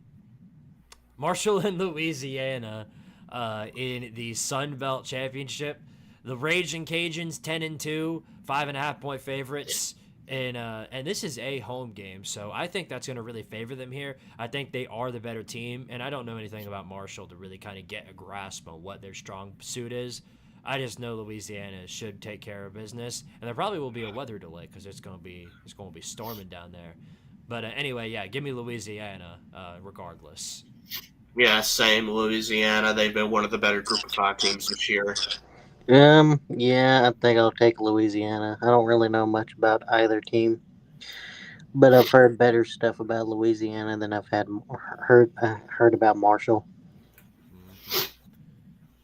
in the Sun Belt Championship. The Raging Cajuns 10-2, 5.5-point favorites. And this is a home game, so I think that's going to really favor them here. I think they are the better team, and I don't know anything about Marshall to really kind of get a grasp on what their strong suit is. I just know Louisiana should take care of business, and there probably will be a weather delay because it's going to be storming down there. But anyway, yeah, give me Louisiana regardless. Yeah, same. Louisiana. They've been one of the better Group of 5 teams this year. Yeah, I think I'll take Louisiana. I don't really know much about either team, but I've heard better stuff about Louisiana than I've heard about Marshall.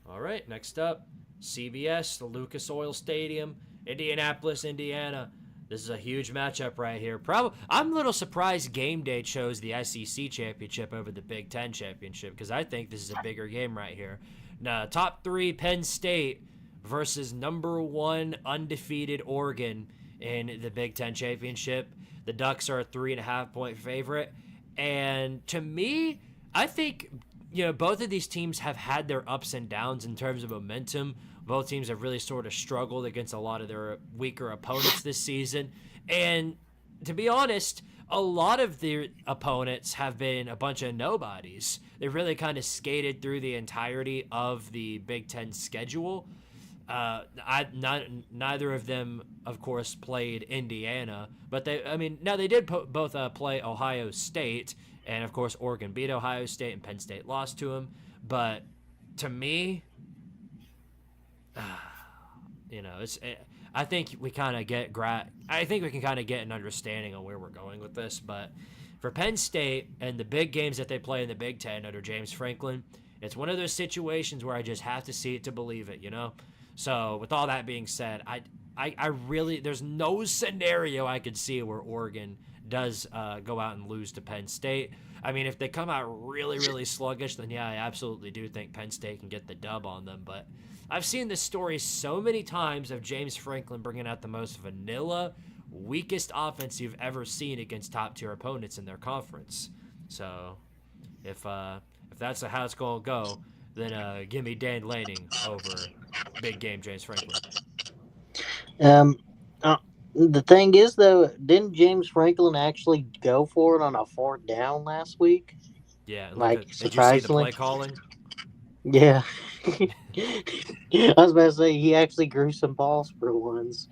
All right, next up, CBS, the Lucas Oil Stadium, Indianapolis, Indiana. This is a huge matchup right here. I'm a little surprised Game Day chose the SEC championship over the Big Ten championship because I think this is a bigger game right here. Now, top 3 Penn State versus number 1 undefeated Oregon in the Big Ten championship. The Ducks are a 3.5-point favorite, and to me, I think both of these teams have had their ups and downs in terms of momentum. Both teams have really sort of struggled against a lot of their weaker opponents this season. And to be honest, a lot of their opponents have been a bunch of nobodies. They really kind of skated through the entirety of the Big Ten schedule. Neither of them, of course, played Indiana, but they did both play Ohio State, and of course Oregon beat Ohio State and Penn State lost to them. But to me, I think we kind of get I think we can kind of get an understanding on where we're going with this. But for Penn State and the big games that they play in the Big Ten under James Franklin, it's one of those situations where I just have to see it to believe it, So with all that being said, I really, there's no scenario I could see where Oregon does go out and lose to Penn State. I mean, if they come out really, really sluggish, then yeah, I absolutely do think Penn State can get the dub on them. But I've seen this story so many times of James Franklin bringing out the most vanilla, weakest offense you've ever seen against top-tier opponents in their conference. So if that's how it's going to go, then give me Dan Lanning over big game James Franklin. The thing is, though, didn't James Franklin actually go for it on a 4th down last week? Yeah, Surprisingly. Did you see the play calling? Yeah. I was about to say, he actually grew some balls for once.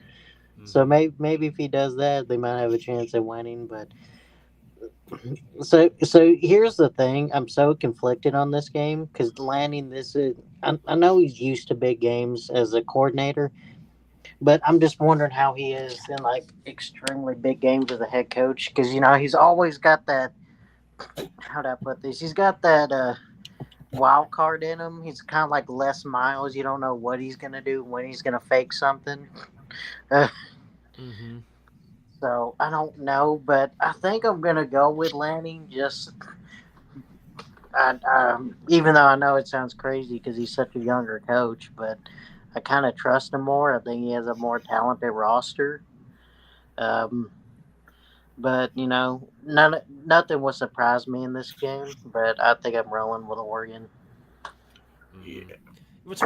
Mm-hmm. So maybe if he does that, they might have a chance at winning. But so here's the thing: I'm so conflicted on this game because Lanning, I know he's used to big games as a coordinator, but I'm just wondering how he is in extremely big games as a head coach because he's always got that. How'd I put this? He's got that wild card in him. He's kind of like Les Miles. You don't know what he's gonna do, when he's gonna fake something. Mm-hmm. So I don't know, but I think I'm gonna go with Lanning. Even though I know it sounds crazy because he's such a younger coach, but I kind of trust him more. I think he has a more talented roster. But nothing will surprise me in this game. But I think I'm rolling with Oregon. Yeah. What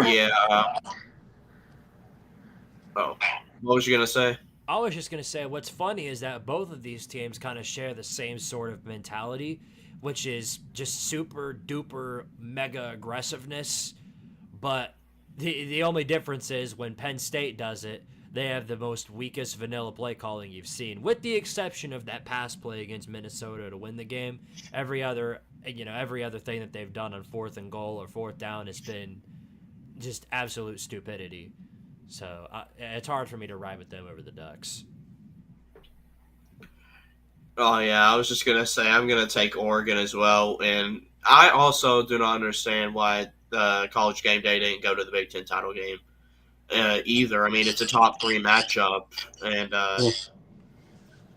was you gonna say? I was just going to say what's funny is that both of these teams kind of share the same sort of mentality, which is just super duper mega aggressiveness. But the only difference is when Penn State does it, they have the most weakest vanilla play calling you've seen, with the exception of that pass play against Minnesota to win the game. Every other thing that they've done on 4th and goal or 4th down has been just absolute stupidity. So it's hard for me to ride with them over the Ducks. Oh yeah, I was just gonna say I'm gonna take Oregon as well, and I also do not understand why the College Game Day didn't go to the Big Ten title game either. I mean, it's a top three matchup, and Yeah.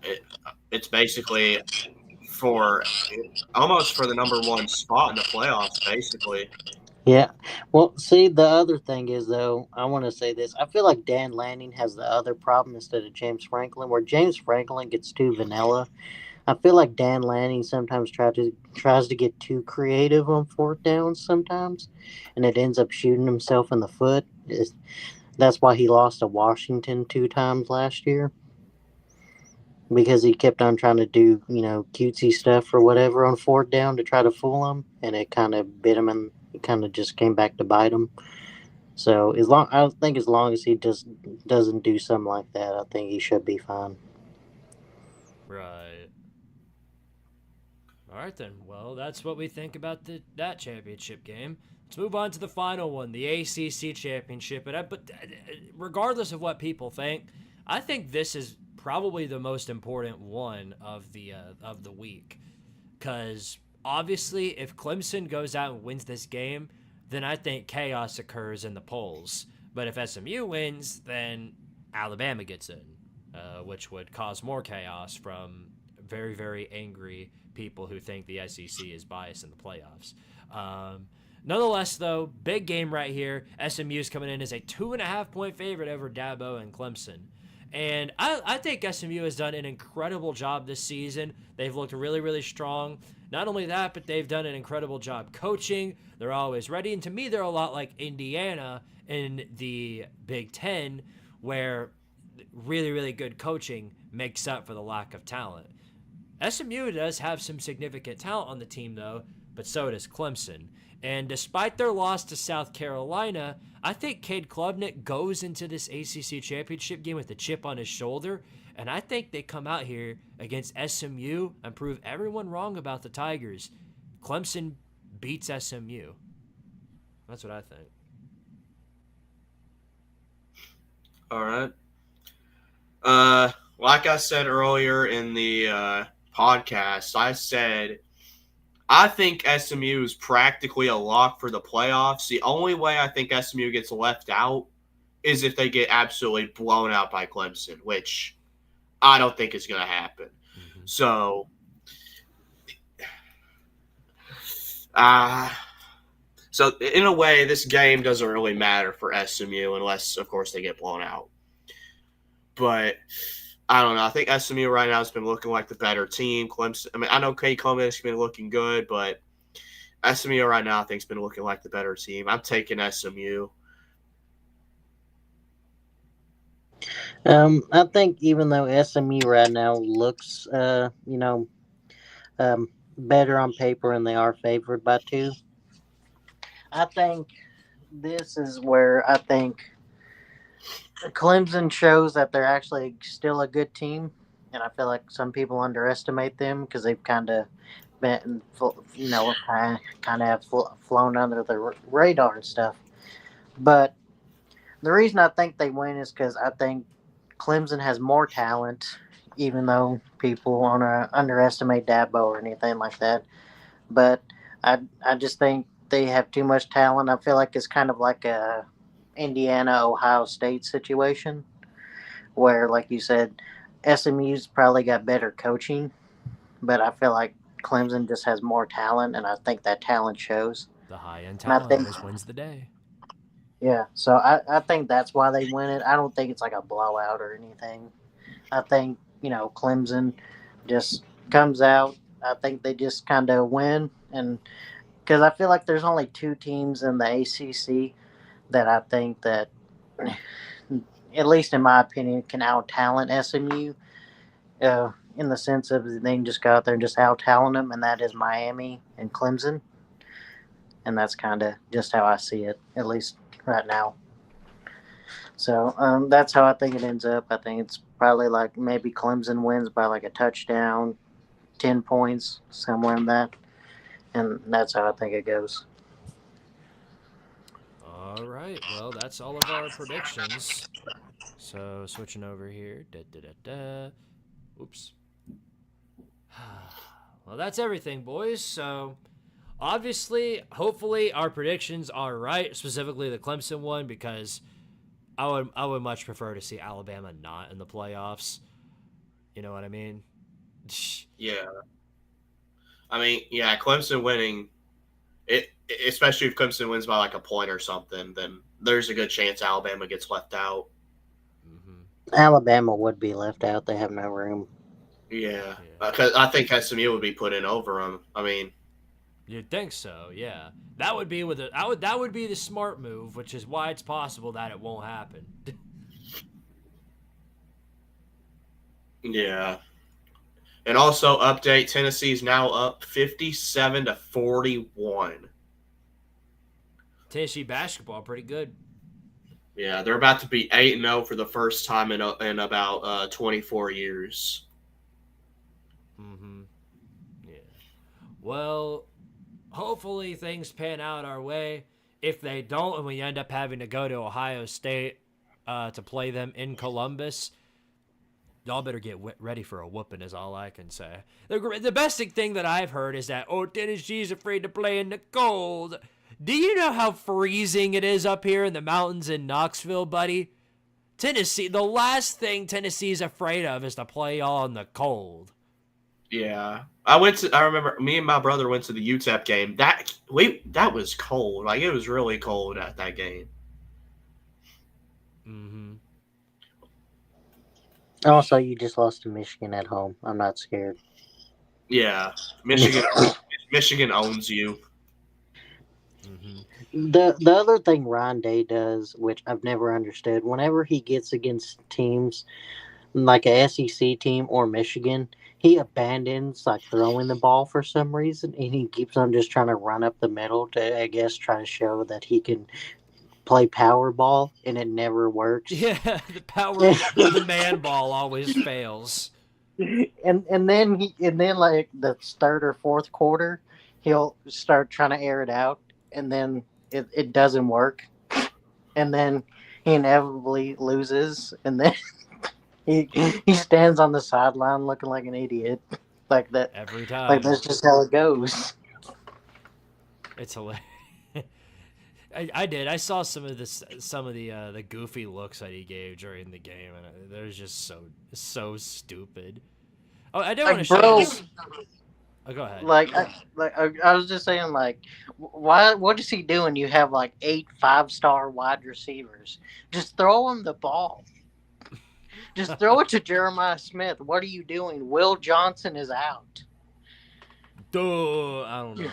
it, it's basically for almost for the number one spot in the playoffs, basically. Yeah. Well, see, the other thing is, though, I want to say this. I feel like Dan Lanning has the other problem instead of James Franklin, where James Franklin gets too vanilla. I feel like Dan Lanning sometimes tries to get too creative on fourth downs sometimes, and it ends up shooting himself in the foot. That's why he lost to Washington 2 times last year, because he kept on trying to do, cutesy stuff or whatever on fourth down to try to fool him, and it kind of bit him, and it kind of just came back to bite him. So I think as long as he just doesn't do something like that, I think he should be fine. Right. All right then. Well, that's what we think about that championship game. Let's move on to the final one, the ACC championship. But regardless of what people think, I think this is probably the most important one of the week, because obviously, if Clemson goes out and wins this game, then I think chaos occurs in the polls. But if SMU wins, then Alabama gets in, which would cause more chaos from very, very angry people who think the SEC is biased in the playoffs. Nonetheless, though, big game right here. SMU is coming in as a 2.5-point favorite over Dabo and Clemson. And I think SMU has done an incredible job this season. They've looked really, really strong. Not only that, but they've done an incredible job coaching. They're always ready. And to me, they're a lot like Indiana in the Big Ten, where really, really good coaching makes up for the lack of talent. SMU does have some significant talent on the team, though, but so does Clemson. And despite their loss to South Carolina, I think Cade Klubnik goes into this ACC championship game with a chip on his shoulder, and I think they come out here against SMU and prove everyone wrong about the Tigers. Clemson beats SMU. That's what I think. All right. Like I said earlier in the podcast, I said I think SMU is practically a lock for the playoffs. The only way I think SMU gets left out is if they get absolutely blown out by Clemson, which I don't think is going to happen. Mm-hmm. So, in a way, this game doesn't really matter for SMU unless, of course, they get blown out. But I don't know. I think SMU right now has been looking like the better team. Clemson. I mean, I know Cade Klubnik has been looking good, but SMU right now I think has been looking like the better team. I'm taking SMU. I think even though SMU right now looks, better on paper and they are favored by 2, I think this is where I think Clemson shows that they're actually still a good team, and I feel like some people underestimate them because they've kind of been, kind of have flown under the radar and stuff. But the reason I think they win is because I think Clemson has more talent, even though people want to underestimate Dabo or anything like that. But I just think they have too much talent. I feel like it's kind of like a Indiana Ohio State situation where, like you said, SMU's probably got better coaching, but I feel like Clemson just has more talent, and I think that talent shows. The high-end And I talent think, always wins the day. yeah, so I think that's why they win it. I don't think it's like a blowout or anything. I think, Clemson just comes out. I think they just kind of win, and because I feel like there's only 2 teams in the ACC that I think that, at least in my opinion, can out talent SMU. In the sense of they can just go out there and just out talent them, and that is Miami and Clemson. And that's kind of just how I see it, at least right now. So that's how I think it ends up. I think it's probably like maybe Clemson wins by like a touchdown, 10 points, somewhere in that. And that's how I think it goes. All right. Well, that's all of our predictions. So switching over here. Oops. Well, that's everything, boys. So, obviously, hopefully, our predictions are right, specifically the Clemson one, because I would much prefer to see Alabama not in the playoffs. You know what I mean? Yeah. I mean, yeah, Clemson winning it, especially if Clemson wins by like a point or something, then there's a good chance Alabama gets left out. Alabama would be left out. They have no room. Yeah, Yeah. because I think SMU would be put in over them. I mean, You'd think so, yeah. That would be that would be the smart move, which is why it's possible that it won't happen. yeah. And also update: Tennessee's now up 57-41. Tennessee basketball pretty good. Yeah, they're about to be 8-0 for the first time in about 24 years. Mm-hmm. Yeah. Well, hopefully things pan out our way. If they don't, and we end up having to go to Ohio State to play them in Columbus, y'all better get ready for a whooping, is all I can say. The best thing that I've heard is that, Tennessee's afraid to play in the cold. Do you know how freezing it is up here in the mountains in Knoxville, buddy? Tennessee, the last thing Tennessee's afraid of is to play all in the cold. Yeah. I remember me and my brother went to the UTEP game. That was cold. Like, it was really cold at that game. Mm-hmm. Also, you just lost to Michigan at home. I'm not scared. Yeah. Michigan owns you. Mm-hmm. The other thing Ryan Day does, which I've never understood, whenever he gets against teams like a SEC team or Michigan, he abandons like throwing the ball for some reason, and he keeps on just trying to run up the middle to, I guess, try to show that he can play power ball, and it never works. Yeah, the power of the man ball always fails. And then like the third or fourth quarter, he'll start trying to air it out, and then it doesn't work, and then he inevitably loses, and then he stands on the sideline looking like an idiot, like that Every time. Like that's just how it goes. It's hilarious. I did. I saw some of the goofy looks that he gave during the game, and they're just so stupid. Oh, I did want to show you. Oh, go ahead. I was just saying, like, why? What is he doing? You have like 8 5-star wide receivers. Just throw him the ball. Just throw it to Jeremiah Smith. What are you doing? Will Johnson is out. Duh, I don't know.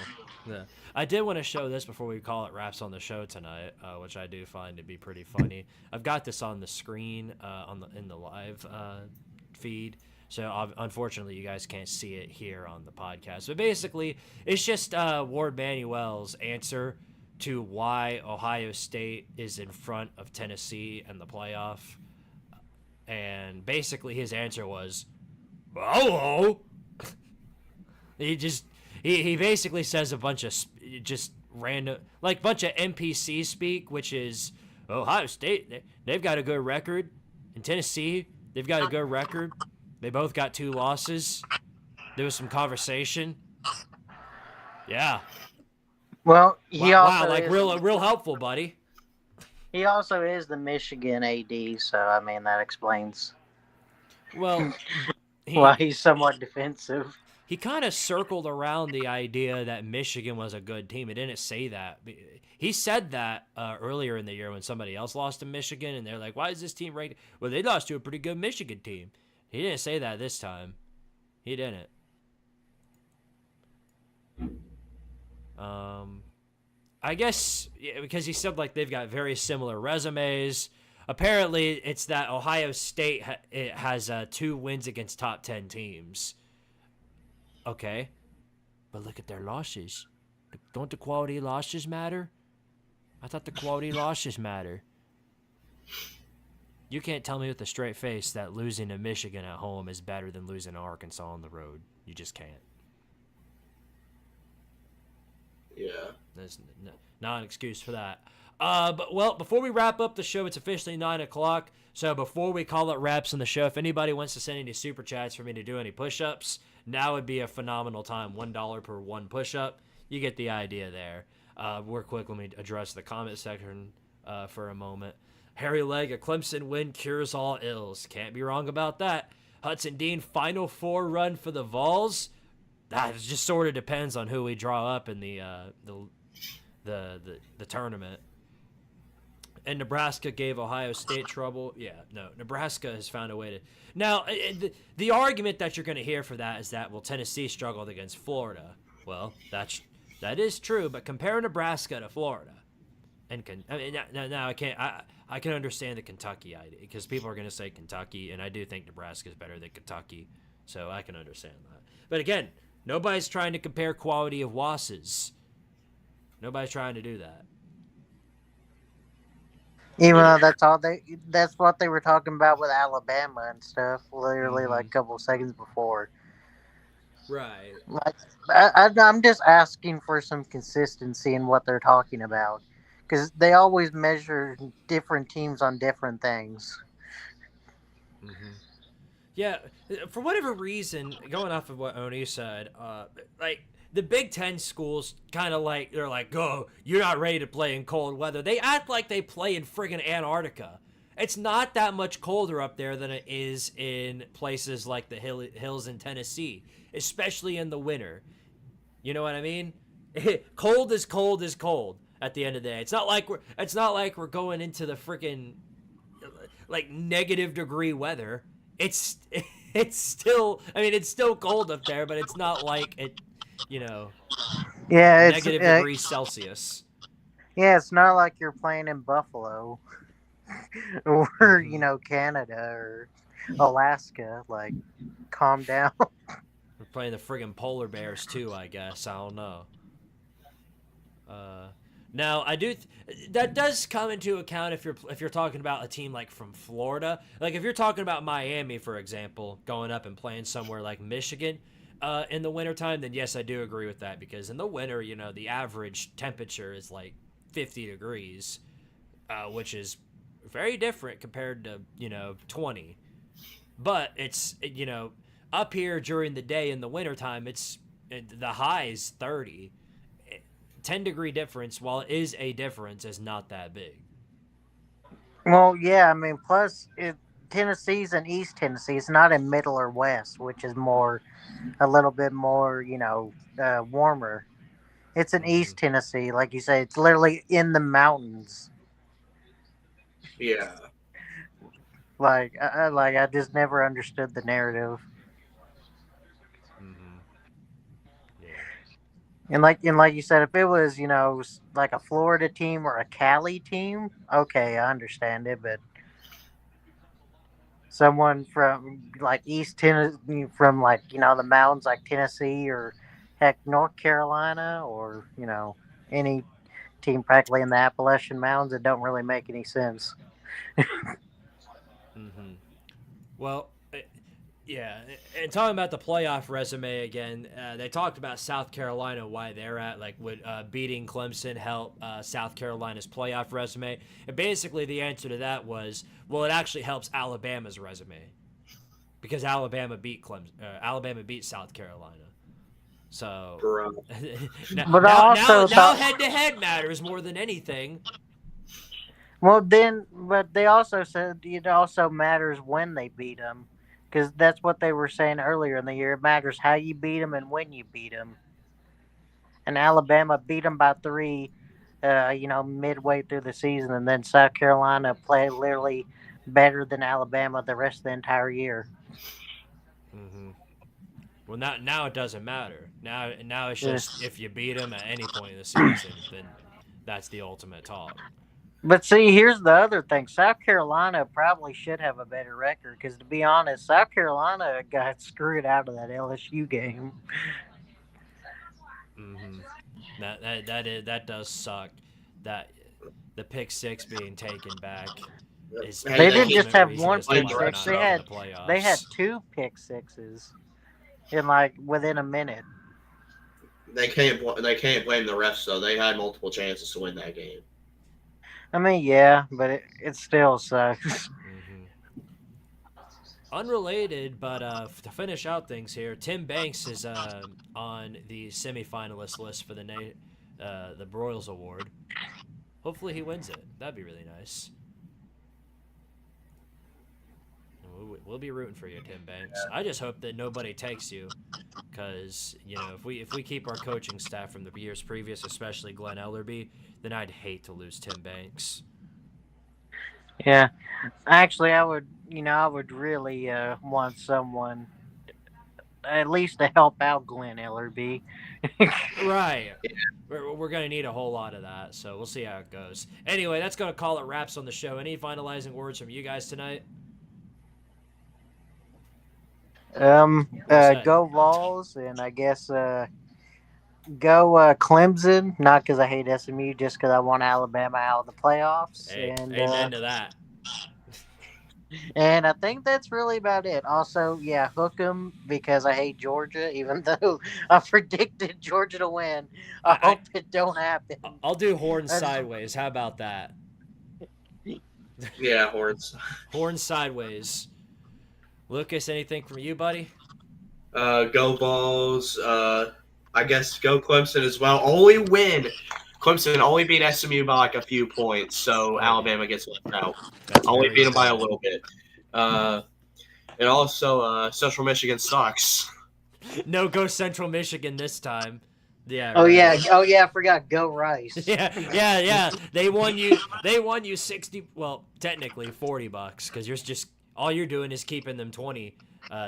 Yeah. I did want to show this before we call it wraps on the show tonight, which I do find to be pretty funny. I've got this on the screen in the live feed. So, unfortunately, you guys can't see it here on the podcast. But basically, it's just Ward Manuel's answer to why Ohio State is in front of Tennessee in the playoff. And basically, his answer was, hello. He basically says a bunch of just random, like bunch of NPC speak, which is Ohio State, they've got a good record. In Tennessee, they've got a good record. They both got 2 losses. There was some conversation. Yeah. Well, he also like is, real helpful, buddy. He also is the Michigan AD, so I mean that explains Well, why he's somewhat defensive. He kind of circled around the idea that Michigan was a good team. He didn't say that. He said that earlier in the year when somebody else lost to Michigan, and they're like, why is this team ranked? Well, they lost to a pretty good Michigan team. He didn't say that this time. He didn't. I guess because he said like they've got very similar resumes. Apparently, it's that Ohio State has 2 wins against top 10 teams. Okay, but look at their losses. Don't the quality losses matter? I thought the quality losses matter. You can't tell me with a straight face that losing to Michigan at home is better than losing to Arkansas on the road. You just can't. Yeah. There's not an excuse for that. But before we wrap up the show, it's officially 9:00. So before we call it wraps on the show, if anybody wants to send any super chats for me to do any push-ups, now would be a phenomenal time. $1 per one push-up. You get the idea there. Real quick, let me address the comment section for a moment. Harry Legg, a Clemson win cures all ills. Can't be wrong about that. Hudson Dean, Final Four run for the Vols. That just sort of depends on who we draw up in the tournament. And Nebraska gave Ohio State trouble. Yeah, no, Nebraska has found a way to. Now, the argument that you're going to hear for that is that, well, Tennessee struggled against Florida. Well, that is true, but compare Nebraska to Florida, and now I can understand the Kentucky idea because people are going to say Kentucky, and I do think Nebraska is better than Kentucky, so I can understand that. But again, nobody's trying to compare quality of losses. Nobody's trying to do that. Even though that's what they were talking about with Alabama and stuff, literally like a couple of seconds before. Right. Like, I'm just asking for some consistency in what they're talking about, because they always measure different teams on different things. Mm-hmm. Yeah, for whatever reason, going off of what Oni said, like the Big Ten schools kind of like, they're like, oh, you're not ready to play in cold weather. They act like they play in friggin' Antarctica. It's not that much colder up there than it is in places like the hills in Tennessee, especially in the winter. You know what I mean? Cold is cold is cold at the end of the day. It's not like we're going into the friggin' like negative degree weather. It's still, I mean, it's still cold up there, but it's not like it, you know, negative degrees Celsius. Yeah, it's not like you're playing in Buffalo or, you know, Canada or Alaska. Like, calm down. We're playing the friggin' polar bears too, I guess. I don't know. Now, I do that does come into account if you're talking about a team like from Florida. Like if you're talking about Miami, for example, going up and playing somewhere like Michigan in the wintertime, then yes, I do agree with that, because in the winter, you know, the average temperature is like 50 degrees, which is very different compared to, you know, 20. But it's, you know, up here during the day in the wintertime, the high is 30. 10-degree difference, while it is a difference, is not that big. Well, yeah, I mean, plus Tennessee's in East Tennessee. It's not in Middle or West, which is a little bit more, you know, warmer. It's in East Tennessee, like you say. It's literally in the mountains. Yeah. Like, I just never understood the narrative. And like you said, if it was, you know, like a Florida team or a Cali team, okay, I understand it. But someone from like East Tennessee, from like, you know, the mountains like Tennessee or heck North Carolina, or, you know, any team practically in the Appalachian Mountains, it don't really make any sense. Well, yeah, and talking about the playoff resume again, they talked about South Carolina, why they're at, like, would beating Clemson help South Carolina's playoff resume? And basically the answer to that was, well, it actually helps Alabama's resume, because Alabama beat South Carolina. So now head-to-head matters more than anything. Well, but they also said it also matters when they beat them. Because that's what they were saying earlier in the year. It matters how you beat them and when you beat them. And Alabama beat them by 3, you know, midway through the season. And then South Carolina played literally better than Alabama the rest of the entire year. Well, now it doesn't matter. Now it's just if you beat them at any point in the season, then that's the ultimate talk. But see, here's the other thing. South Carolina probably should have a better record because, to be honest, South Carolina got screwed out of that LSU game. That does suck. That the pick 6 being taken back. They didn't just have one pick 6. They had 2 pick 6s in like within a minute. They can't blame the refs though. They had multiple chances to win that game. I mean, yeah, but it still sucks. Unrelated, but to finish out things here, Tim Banks is on the semifinalist list for the Broyles Award. Hopefully he wins it. That'd be really nice. We'll be rooting for you, Tim Banks. I just hope that nobody takes you, because if we keep our coaching staff from the years previous, especially Glenn Ellerby, then I'd hate to lose Tim Banks. Yeah, actually, I would really want someone at least to help out Glenn Ellerby. Right. We're going to need a whole lot of that, so we'll see how it goes. Anyway, that's going to call it wraps on the show. Any finalizing words from you guys tonight? Go Vols, and I guess go Clemson. Not because I hate SMU, just because I want Alabama out of the playoffs. Hey, and amen to that. And I think that's really about it. Also, yeah, hook 'em because I hate Georgia, even though I predicted Georgia to win. I hope it don't happen. I'll do horns sideways. How about that? Yeah, horns. Horns sideways. Lucas, anything from you, buddy? Go Balls. I guess go Clemson as well. Only win. Clemson only beat SMU by like a few points, so Alabama gets left out. Only beat them by a little bit. And also, Central Michigan sucks. No, go Central Michigan this time. Yeah. Oh right. yeah. Oh yeah. I forgot. Go Rice. Yeah. They won you 60. Well, technically $40 because all you're doing is keeping them 20.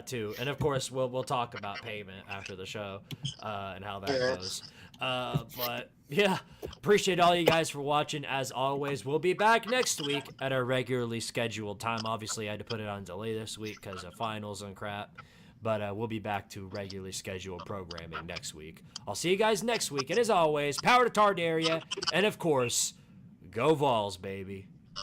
Too, and of course we'll talk about payment after the show and how that goes. But yeah, appreciate all you guys for watching. As always, we'll be back next week at our regularly scheduled time. Obviously, I had to put it on delay this week because of finals and crap. But we'll be back to regularly scheduled programming next week. I'll see you guys next week. And as always, power to Tardaria, and of course, go Vols, baby.